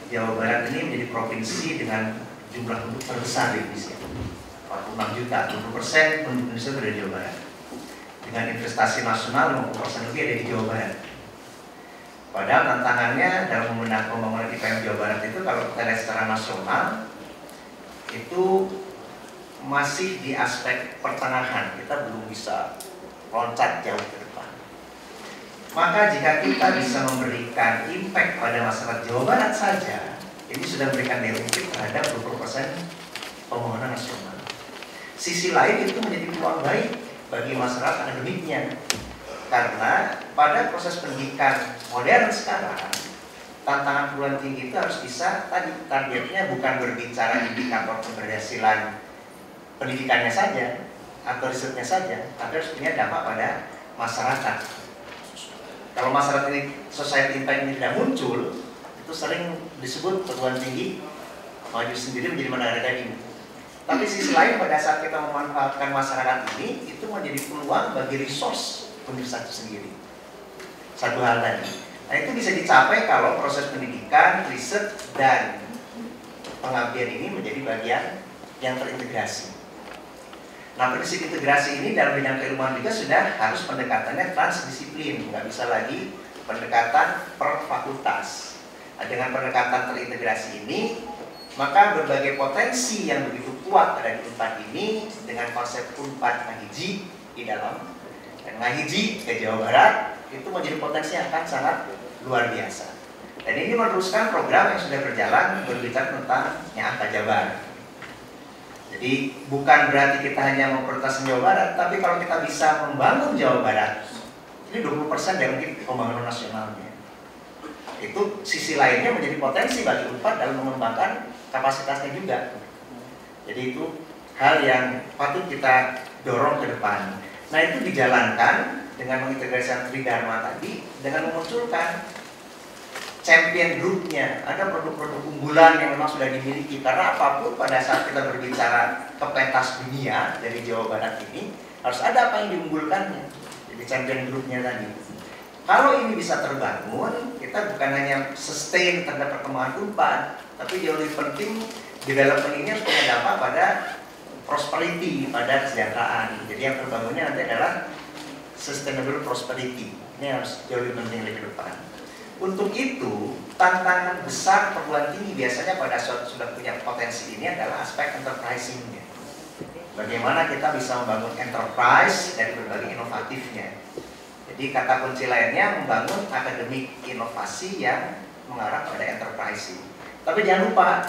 Jawa Barat ini menjadi provinsi dengan jumlah penduduk terbesar di Indonesia, 46 juta, 20% penduduk Indonesia berada di Jawa Barat. Dengan investasi nasional 50% lebih ada di Jawa Barat. Padahal tantangannya dalam membenahi pembangunan IPM Jawa Barat itu kalau kita lihat secara nasional itu masih di aspek pertengahan, kita belum bisa loncat jauh ke depan. Maka jika kita bisa memberikan impact pada masyarakat Jawa Barat saja, ini sudah memberikan nilai terhadap 20% pembangunan nasional. Sisi lain itu menjadi peluang baik bagi masyarakat akademiknya, karena pada proses pendidikan modern sekarang, tantangan perguruan tinggi itu harus bisa, tadi targetnya bukan berbicara indikator keberhasilan pendidikannya saja atau risetnya saja, tapi harus punya dampak pada masyarakat. Kalau masyarakat ini, society impact ini tidak muncul, itu sering disebut perguruan tinggi maju sendiri menjadi menara daging. Tapi sisi lain pada saat kita memanfaatkan masyarakat ini, itu menjadi peluang bagi resource universitas itu sendiri. Satu hal tadi. Nah, itu bisa dicapai kalau proses pendidikan, riset, dan pengabdian ini menjadi bagian yang terintegrasi. Nah, prinsip integrasi ini dalam bidang keilmuan juga sudah harus pendekatannya transdisiplin, nggak bisa lagi pendekatan per fakultas. Nah, dengan pendekatan terintegrasi ini, maka berbagai potensi yang begitu kuat ada di UNPAD ini dengan konsep UNPAD Ngahiji di dalam, dan Ngahiji ke Jawa Barat itu menjadi potensi yang akan sangat luar biasa. Dan ini meneruskan program yang sudah berjalan berbicara tentang Nyata Jabar. Jadi bukan berarti kita hanya memprioritaskan Jawa Barat, tapi kalau kita bisa membangun Jawa Barat, ini 20% dari mungkin pembangunan nasionalnya. Itu sisi lainnya menjadi potensi bagi UNPAD dalam mengembangkan kapasitasnya juga. Jadi itu hal yang patut kita dorong ke depan. Nah, itu dijalankan dengan mengintegrasikan Tridharma tadi, dengan memunculkan champion grupnya. Ada produk-produk unggulan yang memang sudah dimiliki, karena apapun pada saat kita berbicara ke pentas dunia dari Jawa Barat ini, harus ada apa yang diunggulkannya. Jadi champion grupnya tadi. Kalau ini bisa terbangun, kita bukan hanya sustain terhadap perkembangan UNPAD, tapi jauh lebih penting development ini harus punya dampak pada prosperity, pada kesejahteraan. Jadi yang terbangunnya nanti adalah sustainable prosperity. Ini harus jauh lebih penting ke depan. Untuk itu, tantangan besar perguruan tinggi biasanya pada saat sudah punya potensi ini adalah aspek enterprising-nya. Bagaimana kita bisa membangun enterprise dari berbagai inovatifnya. Jadi kata kunci lainnya membangun akademik inovasi yang mengarah pada enterprising. Tapi jangan lupa,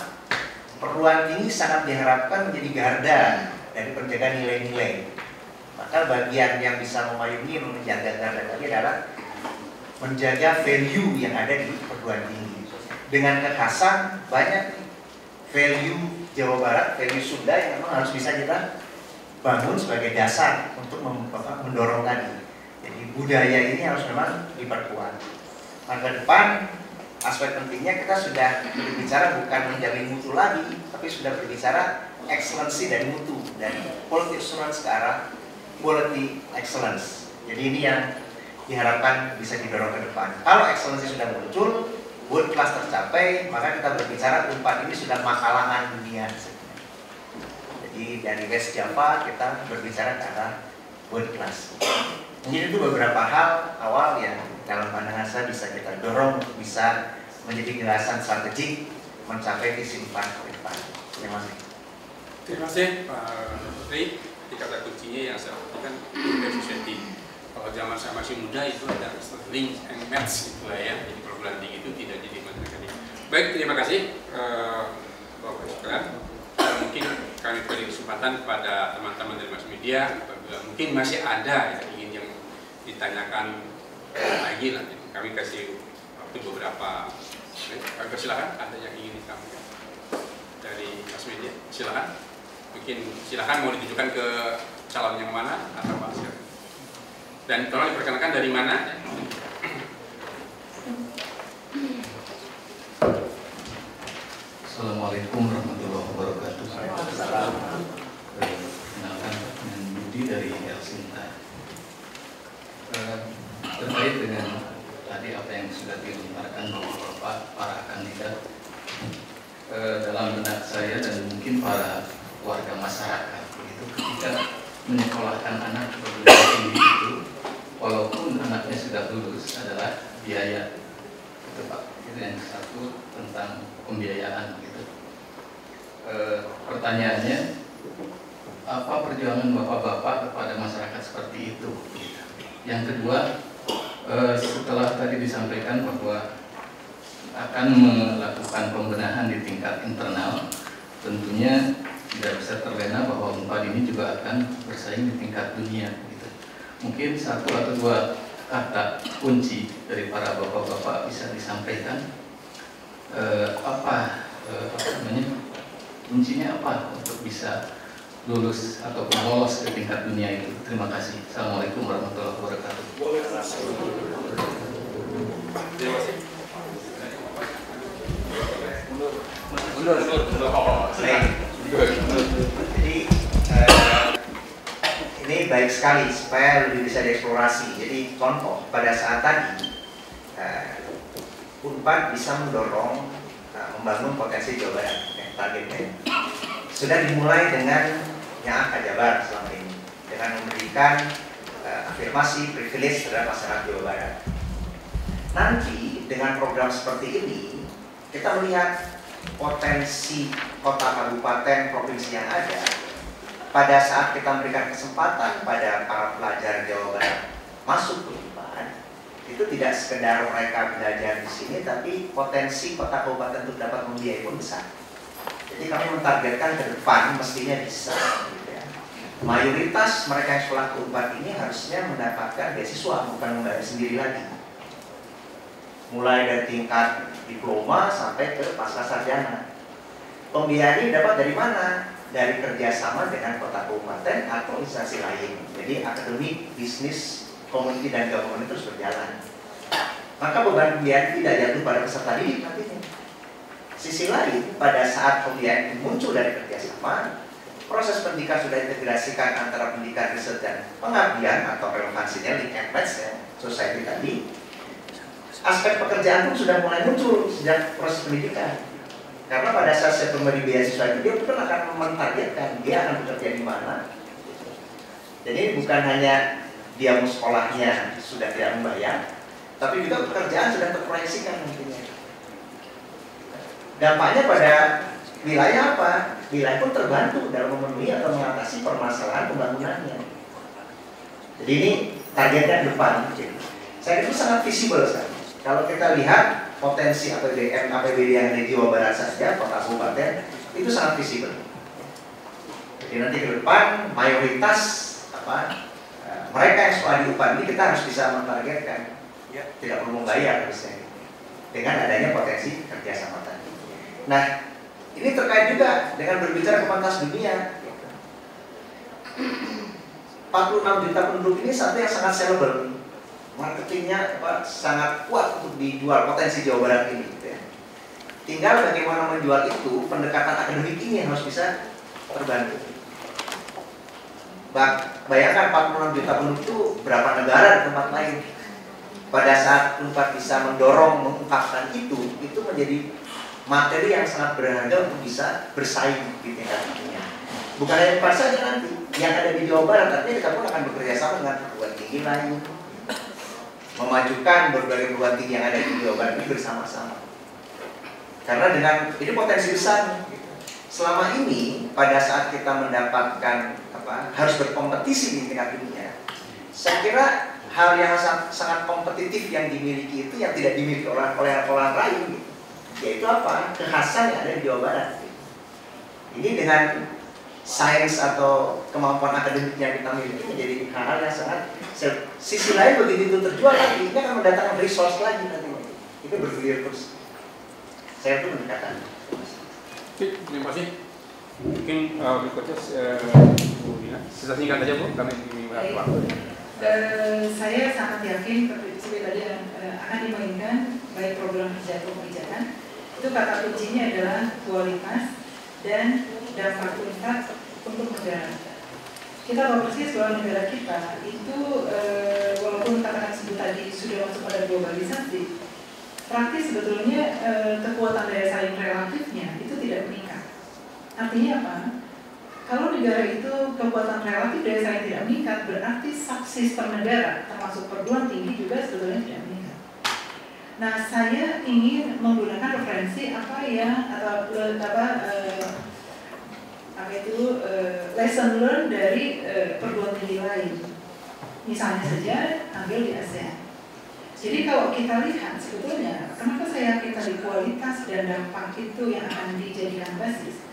perguruan tinggi sangat diharapkan menjadi garda dari penjaga nilai-nilai. Maka bagian yang bisa memayungi menjaga garda tadi adalah menjaga value yang ada di perguruan tinggi. Dengan kekhasan banyak value Jawa Barat, value Sunda yang memang harus bisa kita bangun sebagai dasar untuk mendorong tadi. Jadi budaya ini harus memang diperkuat. Nah, ke depan aspek pentingnya kita sudah berbicara bukan menjalin mutu lagi, tapi sudah berbicara excellency dan mutu, dari quality assurance ke arah quality excellence. Jadi ini yang diharapkan bisa didorong ke depan. Kalau excellency sudah muncul, world class tercapai, maka kita berbicara UNPAD ini sudah makalangan dunia. Jadi dari West Java kita berbicara ke arah world class. Mungkin itu beberapa hal awal yang dalam pandangan saya bisa kita dorong untuk bisa menjadi gerakan strategik mencapai visi 4 ke depan. Terima kasih. Terima kasih Pak Menteri. Di kata kuncinya yang saya perhatikan efisiensi. Kalau zaman saya masih muda itu ada link and match gitu lah ya. Jadi perguruan tinggi itu tidak jadi materi. Baik, terima kasih Bapak sekalian. Mungkin kami beri kesempatan kepada teman-teman dari mass media apabila mungkin masih ada yang ingin yang ditanyakan lagi lah. Kami kasih waktu beberapa. Silakan, ada yang ingin disampaikan dari mass media, silakan. Mungkin silakan mau ditujukan ke calon yang mana atau Pak silakan. Dan tolong diperkenalkan dari mana. Assalamualaikum warahmatullahi wabarakatuh. Perkenalkan dengan Budi dari Elsinta. Terkait dengan tadi apa yang sudah dilontarkan Bapak para kandidat, dalam benak saya dan mungkin para warga masyarakat itu ketika menyekolahkan anak ke perguruan tinggi itu, walaupun anaknya sudah lulus, adalah biaya. Itu Pak, itu yang satu tentang pembiayaan gitu. Pertanyaannya, apa perjuangan bapak-bapak kepada masyarakat seperti itu? Yang kedua, setelah tadi disampaikan bahwa akan melakukan pembenahan di tingkat internal, tentunya tidak bisa terlena bahwa Unpad ini juga akan bersaing di tingkat dunia. Gitu. Mungkin satu atau dua kata kunci dari para bapak-bapak bisa disampaikan. Apa namanya, kuncinya apa untuk bisa lulus ataupun lolos ke tingkat dunia itu? Terima kasih. Assalamualaikum warahmatullahi wabarakatuh. Terima kasih. Jadi ini baik sekali supaya lebih bisa dieksplorasi. Jadi contoh pada saat tadi Unpad bisa mendorong membangun potensi Jawa Barat, targetnya sudah dimulai dengan yang Jabar selama ini dengan memberikan afirmasi privilege terhadap masyarakat Jawa Barat. Nanti dengan program seperti ini kita melihat potensi kota, kabupaten, provinsi yang ada. Pada saat kita memberikan kesempatan pada para pelajar Jawa Barat masuk ke Unpad, itu tidak sekedar mereka belajar di sini, tapi potensi kota kabupaten untuk dapat membiayai pun besar. Jadi kami mentargetkan ke depan mestinya bisa. Gitu ya. Mayoritas mereka yang sekolah ke Unpad ini harusnya mendapatkan beasiswa, bukan membayar sendiri lagi. Mulai dari tingkat diploma sampai ke pasca sarjana. Pembiayaan ini dapat dari mana? Dari kerjasama dengan kota kabupaten atau instansi lain. Jadi akademik, bisnis, community dan government terus berjalan. Maka beban pembiayaan tidak jatuh pada peserta didik nantinya. Sisi lain, pada saat pembiayaan muncul dari kerjasama, proses pendidikan sudah integrasikan antara pendidikan riset dan pengabdian atau relevansinya link and match ya, society tadi. Aspek pekerjaan pun sudah mulai muncul sejak proses pendidikan. Karena pada saat saya pemberi beasiswa itu, dia pun akan mentargetkan dia akan bekerja di mana. Jadi bukan hanya dia mau sekolahnya sudah tidak membayar, tapi juga pekerjaan sudah terproyeksikan nantinya. Dampaknya pada wilayah apa? Wilayah pun terbantu dalam memenuhi atau mengatasi permasalahan pembangunannya. Jadi ini targetnya ke depan. Saya kira itu sangat visible sekali. Kalau kita lihat potensi APBD yang di Jawa Barat saja, kota kabupaten, itu sangat visible. Jadi nanti ke depan mayoritas mereka yang sekolah di Unpad ini kita harus bisa mentargetkan, tidak perlu membayar harusnya, dengan adanya potensi kerjasama tadi. Nah, ini terkait juga dengan berbicara ke pentas dunia. 46 juta penduduk ini satu yang sangat sellable. Marketingnya sangat kuat untuk dijual potensi Jawa Barat ini. Gitu ya. Tinggal bagaimana menjual itu, pendekatan akademik ini yang harus bisa terbantu. Bayangkan 46 juta penduduk itu berapa negara di tempat lain. Pada saat Unpad bisa mendorong, mengungkapkan itu menjadi materi yang sangat berharga untuk bisa bersaing di tingkat dunia. Bukan hanya Unpad saja nanti. yang ada di Jawa Barat, artinya kita pun akan bekerja sama dengan perguruan tinggi lain, memajukan berbagai perguruan tinggi yang ada di Jawa Barat ini bersama-sama. Karena dengan ini potensi besar. Selama ini pada saat kita mendapatkan harus berkompetisi di tingkat dunia, saya kira hal yang sangat kompetitif yang dimiliki itu yang tidak dimiliki oleh orang lain, yaitu apa? Kekhasan yang ada di Jawa Barat. Ini dengan sains atau kemampuan akademik yang kita miliki menjadi hal yang sangat. Sisi lain begitu itu terjual lagi, ini akan mendatangkan resource lagi nanti. Itu bergulir terus. Saya pun mendekatkan. Terima kasih. Mungkin berikutnya Bu Dina. Sisa singkat saja Bu, kami memiliki waktu. Saya sangat yakin seperti tadi akan dimainkan baik program kerja atau kebijakan. Itu kata kuncinya adalah kualitas dan dampak impact untuk negara. Kita tahu persis bahwa negara kita itu walaupun katakan sebut tadi sudah masuk pada globalisasi, praktis sebetulnya kekuatan daya saing relatifnya itu tidak meningkat. Artinya apa? Kalau negara itu kekuatan relatif daya saing tidak meningkat, berarti subsistem negara termasuk perguruan tinggi juga sebetulnya tidak meningkat. Nah, saya ingin menggunakan referensi lesson learned dari perguruan tinggi lain. Misalnya saja ambil di ASEAN. Jadi kalau kita lihat sebetulnya kenapa saya yakin tadi kualitas dan dampak itu yang akan dijadikan basis.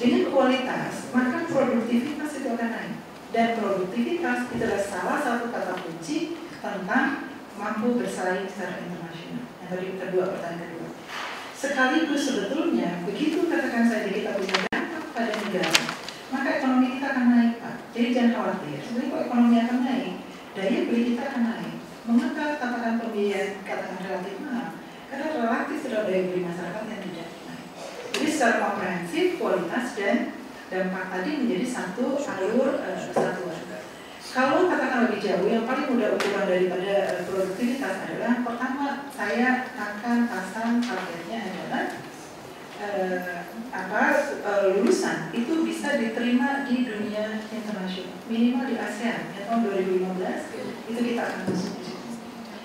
Dengan kualitas, maka produktivitas itu akan naik. Dan produktivitas itu adalah salah satu kata kunci tentang mampu bersaing secara internasional. Yang tadi pertanyaan kedua. Sekaligus sebetulnya, begitu katakan saja kita punya dampak pada negara, maka ekonomi kita akan naik, Pak. Jadi jangan khawatir. Sebenarnya kalau ekonomi akan naik, daya beli kita akan naik. Mengapa katakan pembiayaan katakan relatif mahal? Karena relatif sudah daya beli masyarakat yang tidak naik. Jadi secara komprehensif, kualitas dan dampak tadi menjadi satu alur kesatuan. Kalau katakan lebih jauh, yang paling mudah ukuran daripada produktivitas adalah pertama saya akan pasang targetnya adalah lulusan itu bisa diterima di dunia internasional, minimal di ASEAN. Ya, tahun 2015 itu kita akan masuk di situ.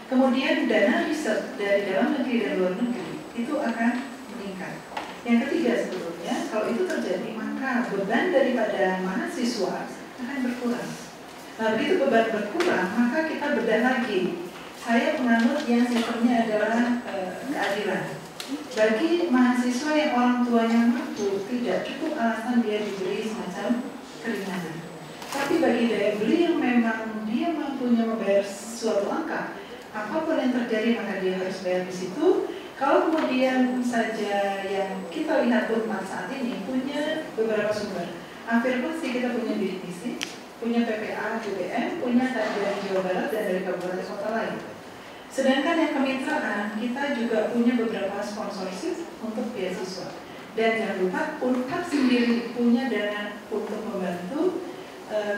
Kemudian dana riset dari dalam negeri dan luar negeri itu akan meningkat. Yang ketiga sebetulnya, kalau itu terjadi maka beban daripada mahasiswa akan berkurang. Nah, begitu beban berkurang, maka kita bedah lagi. Saya menganut yang sistemnya adalah keadilan. Bagi mahasiswa yang orang tuanya mampu, tidak cukup alasan dia diberi semacam keringanan. Tapi bagi daya beli yang memang dia mampunya membayar suatu angka, apapun yang terjadi maka dia harus bayar di situ. Kalau kemudian saja yang kita lihat Unpad saat ini punya beberapa sumber. Afirmasi kita punya bidik misi, punya PPA, BBM, punya dari Jawa Barat dan dari kabupaten kota lain. Sedangkan yang kemitraan, kita juga punya beberapa sponsorship untuk beasiswa. Dan jangan lupa, Unpad sendiri punya dana untuk membantu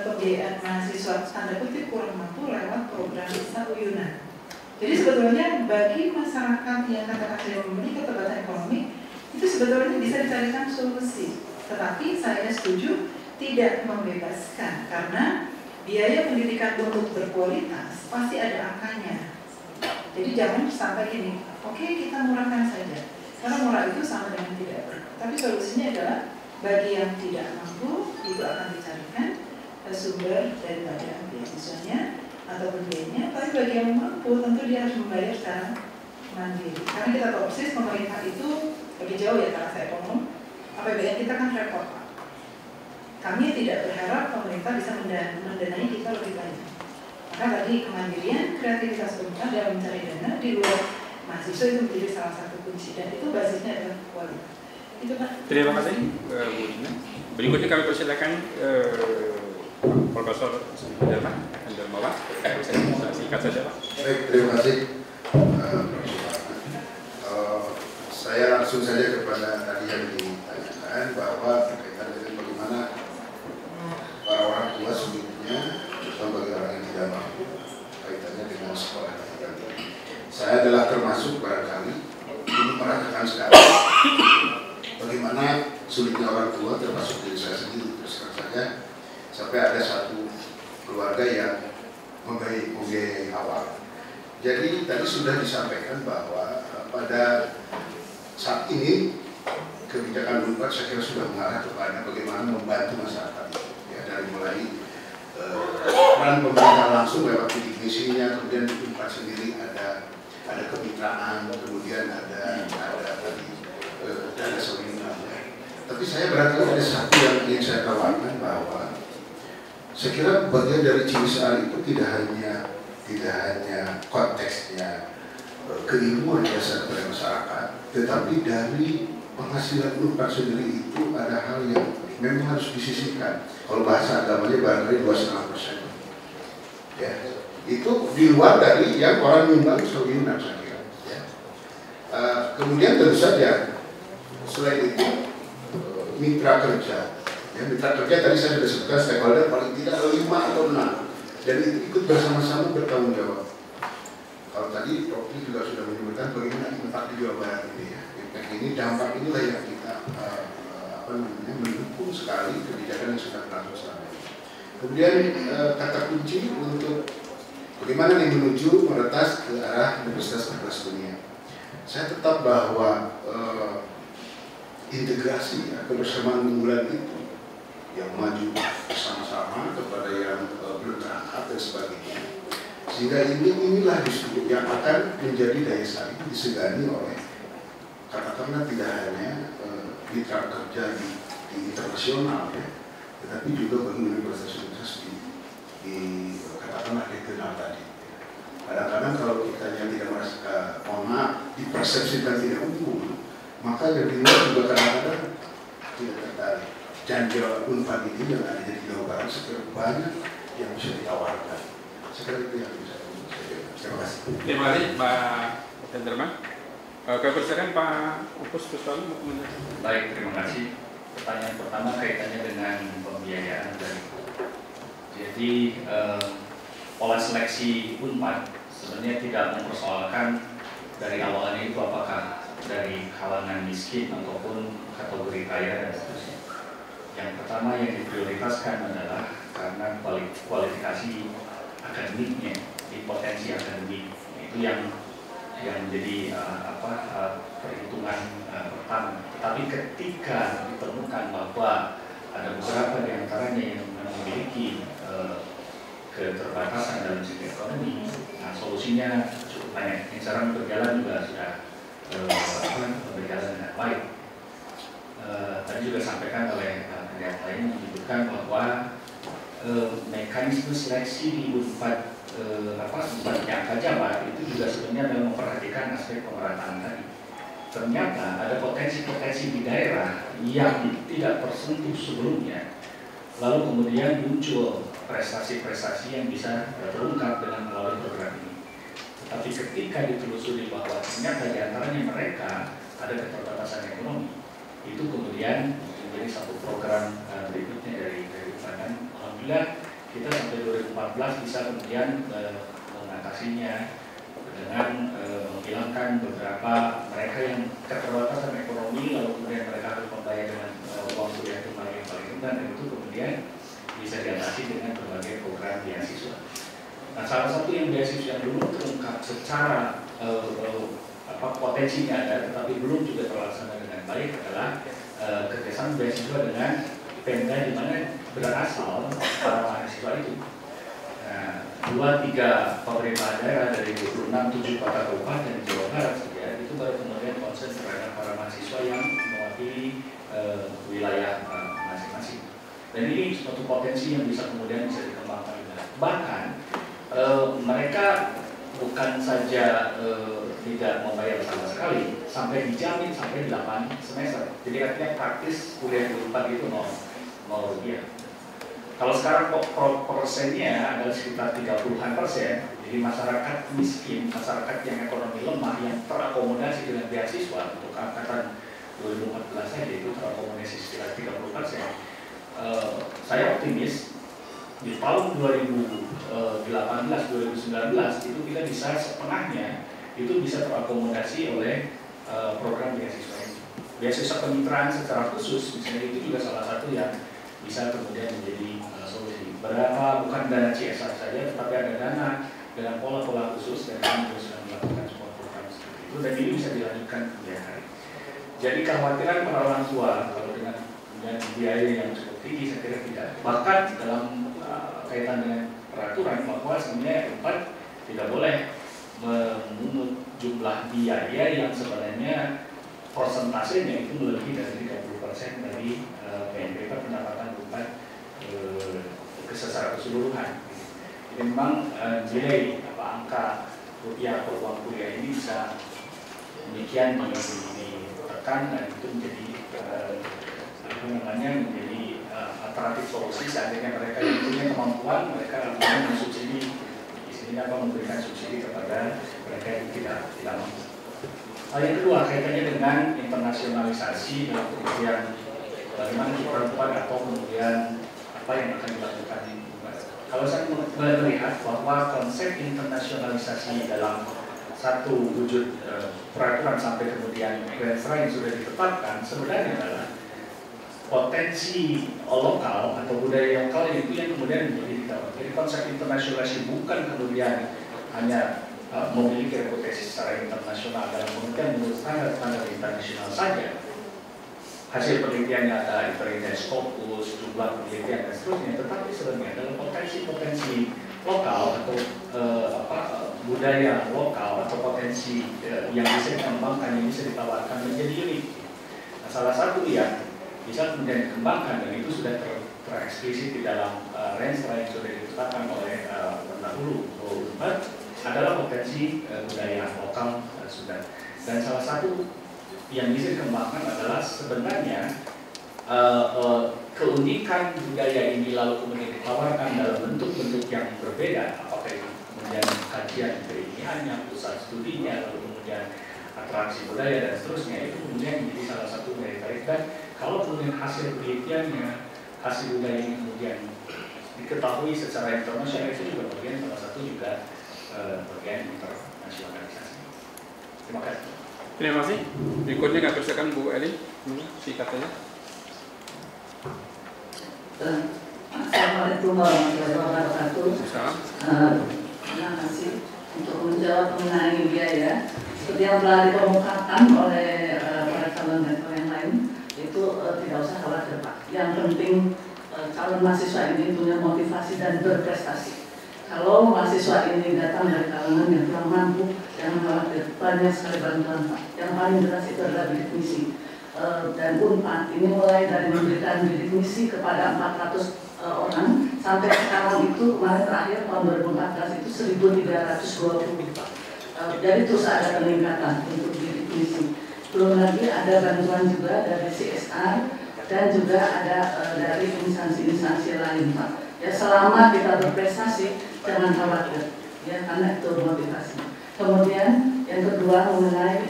pembiayaan mahasiswa tanda kutip kurang mampu lewat program Desa Uyunan. Jadi sebetulnya bagi masyarakat yang katakan saya memiliki keterbatasan ekonomi, itu sebetulnya bisa dicarikan solusi. Tetapi saya setuju tidak membebaskan karena biaya pendidikan untuk berkualitas pasti ada angkanya. Jadi jangan sampai ini, oke, kita murahkan saja. Karena murah itu sama dengan tidak berkah. Tapi solusinya adalah bagi yang tidak mampu itu akan dicarikan sumber daripada beasiswanya atau biayanya. Tapi bagi yang mampu tentu dia harus membayar secara mandiri. Karena kita tahu persis pemerintah itu lebih jauh ya karena saya ekonom. APBN kita kan repot, Pak. Kami tidak berharap pemerintah bisa mendanai kita lebih banyak. Maka tadi kemandirian, kreativitas pemerintah dalam mencari dana di luar mahasiswa itu menjadi salah satu kunci dan itu basisnya adalah kualitas. Itu Pak. Terima kasih Bu Dina. Berikutnya kami persilakan Profesor Sudirman akan berbawa. Saya singkat saja Pak. Baik, terima kasih. Saya langsung saja kepada tadi yang ditanyakan bahwa berkaitan dengan bagaimana para orang tua sulitnya atau bagi orang yang tidak mampu kaitannya dengan sekolah. Saya adalah termasuk barangkali ini merasakan sekali bagaimana sulitnya orang tua termasuk diri saya sendiri. Terus saja sampai ada satu keluarga yang membiayai awal. Jadi tadi sudah disampaikan bahwa pada saat ini kebijakan UNPAD saya kira sudah mengarah kepada bagaimana membantu masyarakat, ya, dari mulai peran pemerintah langsung lewat misinya, kemudian di UNPAD sendiri ada kemitraan, kemudian ada dana seminar. Tapi saya barangkali ada satu yang ingin saya tawarkan, bahwa saya kira bagian dari CSR itu tidak hanya konteksnya keilmuan dasar pada masyarakat, tetapi dari penghasilan UNPAD sendiri itu ada hal yang memang harus disisihkan. Kalau bahasa agamanya barangkali 2,5%. Ya, itu di luar dari yang orang nyumbang sewunan, saya kira. Ya. Kemudian tentu saja selain itu mitra kerja. Ya, mitra kerja tadi saya sudah sebutkan stakeholder paling tidak 5 atau 6. Dan itu ikut bersama-sama bertanggung jawab. Kalau tadi Prof juga sudah menyebutkan bagaimana impact di Jawa Barat ini, ya. Impact ini, dampak inilah yang kita mendukung sekali kebijakan yang sudah berlangsung selama ini. Kemudian kata kunci untuk bagaimana nih menuju meretas ke arah universitas berkelas dunia. Saya tetap bahwa integrasi, ya, kebersamaan unggulan itu yang maju bersama-sama kepada yang belum terangkat dan sebagainya, sehingga inilah justru yang akan menjadi daya saing disegani oleh, katakanlah tidak hanya mitra kerja di internasional, ya, tetapi juga bagi universitas-universitas di katakanlah regional tadi. Kadang-kadang kalau kita yang tidak merasa, mohon maaf, dipersepsikan tidak unggul, maka yang di luar juga kadang-kadang tidak tertarik. Janji UNPAD ini yang ada di Jawa Barat sekiranya banyak yang bisa ditawarkan. Sekali itu yang bisa saya. Terima kasih. Terima kasih Pak Henderman. Kepercayaan Pak Upus Kuswali. Baik, terima kasih. Pertanyaan pertama kaitannya dengan pembiayaan dari. Jadi pola seleksi UNPAD sebenarnya tidak mempersoalkan dari awalnya itu apakah dari kalangan miskin ataupun kategori kaya dan seterusnya. Yang pertama yang diprioritaskan adalah karena kualifikasi akademiknya, di potensi akademik itu yang menjadi perhitungan pertama. Tapi ketika ditemukan bahwa ada beberapa di antaranya yang memiliki keterbatasan dalam segi ekonomi, nah solusinya cukup banyak. Yang sekarang berjalan juga sudah berjalan dengan baik. Tadi juga sampaikan oleh yang lain menyebutkan bahwa mekanisme seleksi di UNPAD yang Jawa itu juga sebenarnya memang memperhatikan aspek pemerataan tadi. Ternyata ada potensi-potensi di daerah yang tidak tersentuh sebelumnya, lalu kemudian muncul prestasi-prestasi yang bisa terungkap dengan melalui program ini. Tapi ketika ditelusuri bahwa ternyata di antaranya mereka ada keterbatasan ekonomi, itu kemudian menjadi satu program berikutnya dari UNPAD. Alhamdulillah kita sampai 2014 bisa kemudian mengatasinya dengan menghilangkan beberapa mereka yang keterbatasan ekonomi, lalu kemudian mereka harus membayar dengan uang kuliah tunai yang paling rendah, dan itu kemudian bisa diatasi dengan berbagai program beasiswa. Nah, salah satu yang beasiswa yang belum terungkap secara potensinya ada, tetapi belum juga terlaksana dengan baik adalah kerjasama beasiswa dengan Pemda, di mana berasal para mahasiswa itu. Nah, 2-3 pemerintah daerah dari 26-7 kota kabupaten di Jawa Barat ya, itu baru kemudian konsen terhadap para mahasiswa yang mewakili wilayah masing-masing. Dan ini suatu potensi yang bisa kemudian bisa dikembangkan. Bahkan mereka bukan saja tidak membayar sama sekali, sampai dijamin sampai 8 semester. Jadi artinya praktis kuliah di UNPAD itu 0 rupiah. Kalau sekarang persennya adalah sekitar 30-an%, jadi masyarakat miskin, masyarakat yang ekonomi lemah, yang terakomodasi dengan beasiswa untuk angkatan 2014 saja itu terakomodasi sekitar 30%. Saya optimis di tahun 2018-2019 itu kita bisa setengahnya itu bisa terakomodasi oleh program beasiswa ini. Beasiswa kemitraan secara khusus misalnya itu juga salah satu yang bisa kemudian menjadi solusi. Berapa bukan dana CSR saja, tetapi ada dana dengan pola-pola khusus dan kami juga sudah melakukan sebuah program seperti itu dan ini bisa dilanjutkan kemudian hari. Jadi kekhawatiran para orang tua kalau dengan biaya yang cukup tinggi saya kira tidak. Bahkan dalam kaitan dengan peraturan bahwa sebenarnya Unpad tidak boleh memungut jumlah biaya yang sebenarnya persentasenya itu melebihi dari 30% dari PNBP pendapatan Unpad secara keseluruhan. Jadi memang nilai angka rupiah per uang kuliah ini bisa demikian ditekan dan itu menjadi menjadi alternatif solusi seandainya mereka yang punya kemampuan mereka akan mensubsidi memberikan subsidi kepada mereka yang tidak mampu. Hal yang kedua kaitannya dengan internasionalisasi dalam kemudian bagaimana kita atau kemudian apa yang akan dilakukan. Kalau saya melihat bahwa konsep internasionalisasi dalam satu wujud peraturan sampai kemudian referensi yang sudah ditetapkan sebenarnya adalah potensi lokal atau budaya lokal itu yang kemudian menjadi ditambah. Jadi konsep internasionalisasi bukan kemudian hanya memiliki reputasi secara internasional dalam pengertian menurut standar internasional saja. Hasil penelitiannya ada Intelligence Scopus, jumlah penelitian dan seterusnya, tetapi sebenarnya adalah potensi-potensi lokal atau budaya lokal atau potensi yang bisa dikembangkan, yang bisa ditawarkan menjadi unik. Nah, salah satu yang bisa kemudian dikembangkan dan itu sudah tereksplisit di dalam range yang sudah ditetapkan oleh pendahulu adalah potensi budaya lokal sudah. Dan salah satu yang bisa dikembangkan adalah sebenarnya keunikan budaya ini lalu kemudian ditawarkan dalam bentuk-bentuk yang berbeda, apakah itu kemudian kajian keilmiannya, pusat studinya, lalu kemudian atraksi budaya dan seterusnya, itu kemudian menjadi salah satu daya tarik. Dan kalau kemudian hasil penelitiannya, hasil budaya ini kemudian diketahui secara internasional, itu juga bagian salah satu juga bagian internasionalisasi. Terima kasih. Terima kasih. Berikutnya kami persilakan Bu Eli, singkatnya. Assalamualaikum warahmatullahi wabarakatuh. Terima kasih untuk menjawab mengenai biaya. Seperti yang telah dikemukakan oleh para calon rektor yang lain, itu tidak usah khawatir Pak. Yang penting calon mahasiswa ini punya motivasi dan berprestasi. Kalau mahasiswa ini datang dari kalangan yang kurang mampu, jangan khawatir, banyak sekali bantuan Pak. Yang paling jelas itu adalah bidik misi. Dan Unpad ini mulai dari memberikan bidik misi kepada 400 orang, sampai sekarang itu kemarin terakhir tahun 2014 itu 1.320 Pak. Jadi terus ada peningkatan untuk bidik misi. Belum lagi ada bantuan juga dari CSR dan juga ada dari instansi-instansi lain Pak. Ya selama kita berprestasi jangan khawatir, ya karena itu motivasi. Kemudian yang kedua mengenai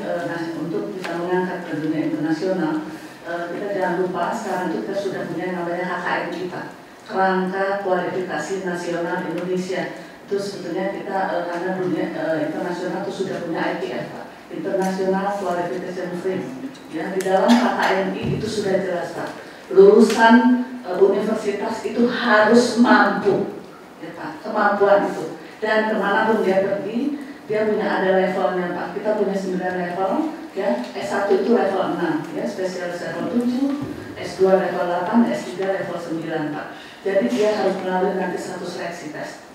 untuk kita mengangkat ke dunia internasional, kita jangan lupa sekarang itu kita sudah punya namanya HKM kita, Kerangka Kualifikasi Nasional Indonesia. Itu sebetulnya kita karena dunia internasional itu sudah punya IQF Pak, International Qualification Frame. Ya di dalam HKMI itu sudah jelas Pak, lulusan universitas itu harus mampu, ya Pak, kemampuan itu. Dan kemanapun dia pergi, dia punya ada levelnya Pak. Kita punya 9 level, ya. S1 itu level 6, ya, spesialis level 7, S2 level 8, S3 level 9 Pak. Jadi dia harus melalui nanti satu seleksi tes.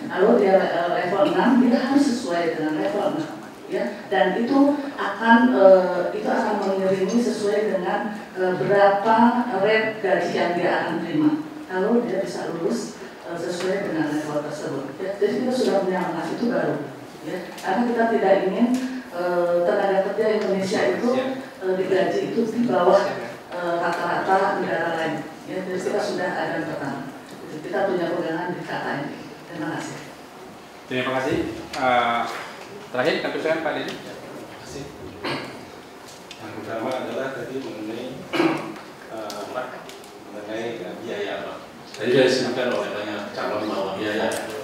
Lalu dia level 6, dia harus sesuai dengan level 6, ya. Dan itu akan mengiringi sesuai dengan berapa rate gaji yang dia akan terima. Lalu dia bisa lulus sesuai dengan level tersebut. Ya. Jadi kita sudah punya langkah itu baru. Ya, karena kita tidak ingin tenaga kerja Indonesia itu digaji itu di bawah rata-rata negara lain. Ya, jadi kita sudah ada pertama. Kita punya pegangan di KKN. Terima kasih. Terima kasih. Terakhir kami persilakan Pak Dedi. Terima kasih. Yang pertama adalah tadi mengenai biaya Pak. Tadi sudah disebutkan oleh banyak calon bahwa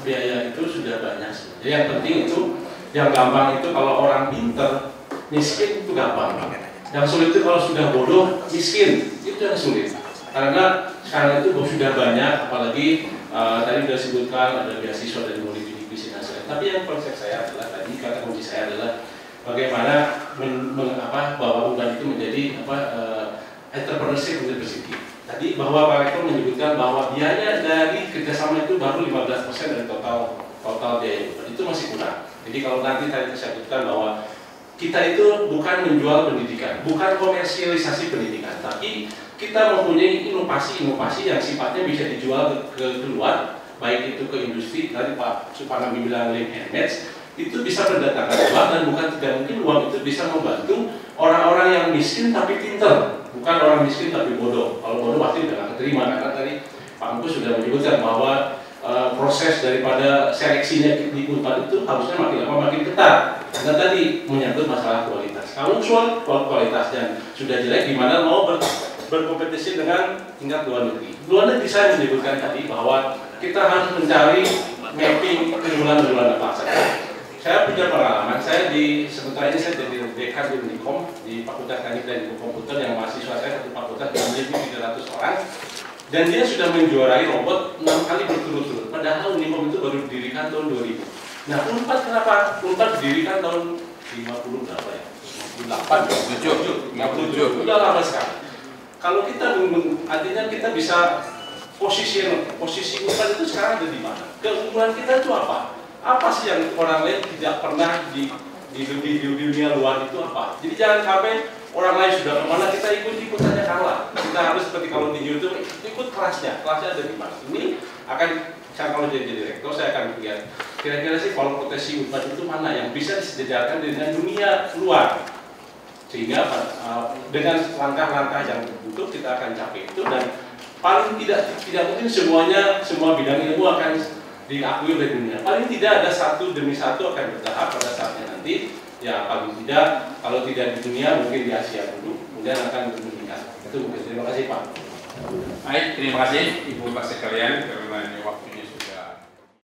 biaya itu sudah banyak. Jadi yang penting itu, yang gampang itu kalau orang pinter, miskin itu gampang. Yang sulit itu kalau sudah bodoh, miskin itu yang sulit. Karena sekarang itu sudah banyak, apalagi tadi sudah disebutkan ada beasiswa dari Molibidik Bisnis. Tapi yang konsep saya adalah tadi kata kunci saya adalah bagaimana bahwa UNAD itu menjadi entrepreneurship university. Tadi bahwa Pak Rektor menyebutkan bahwa biaya dari kerjasama itu baru 15% dari total biaya UNAD, itu masih kurang. Jadi kalau nanti tadi saya sebutkan bahwa kita itu bukan menjual pendidikan, bukan komersialisasi pendidikan, tapi kita mempunyai inovasi-inovasi yang sifatnya bisa dijual ke luar, baik itu ke industri. Tadi Pak Suparnami bilang link and match, itu bisa mendatangkan uang, dan bukan tidak mungkin uang itu bisa membantu orang-orang yang miskin tapi pinter, bukan orang miskin tapi bodoh. Kalau bodoh pasti tidak keterima, karena tadi Pak Angkus sudah menyebutkan bahwa proses daripada seleksinya di UNPAD itu harusnya makin lama makin ketat. Karena tadi menyangkut masalah kualitas. Kalau soal kualitasnya sudah jelek, gimana mau berkompetisi dengan tingkat luar negeri? Luar negeri saya menyebutkan tadi bahwa kita harus mencari mapping unggulan-unggulan apa saja. Saya punya pengalaman, sementara ini saya jadi dekan di Unicom, di Fakultas Teknik dan Ilmu Komputer, yang mahasiswa saya satu fakultas dengan 1.300 orang, dan dia sudah menjuarai robot 6 kali berturut-turut. Padahal Unicom itu baru didirikan tahun 2000. Nah, UNPAD kenapa? UNPAD didirikan tahun 50 berapa ya? 58, 57, udah lama sekali. Kalau kita artinya kita bisa posisi UNPAD itu sekarang ada di mana? Keunggulan kita itu apa? Apa sih yang orang lain tidak pernah di dunia luar itu apa? Jadi jangan sampai orang lain sudah kemana kita ikut saja kalah. Kita harus seperti kalau di YouTube ikut kelasnya ada di mana. Ini akan kalau jadi direktur saya akan lihat kira-kira sih kalau potensi UNPAD itu mana yang bisa disejajarkan dengan dunia luar, sehingga dengan langkah-langkah yang butuh kita akan capai itu. Dan paling tidak mungkin semua bidang ilmu akan diakui oleh dunia. Paling tidak ada satu demi satu akan bertahap pada saatnya nanti. Ya paling tidak, kalau tidak di dunia mungkin di Asia dulu, kemudian akan meningkat. Itu mungkin. Terima kasih Pak. Baik, terima kasih Ibu Pak sekalian karena waktunya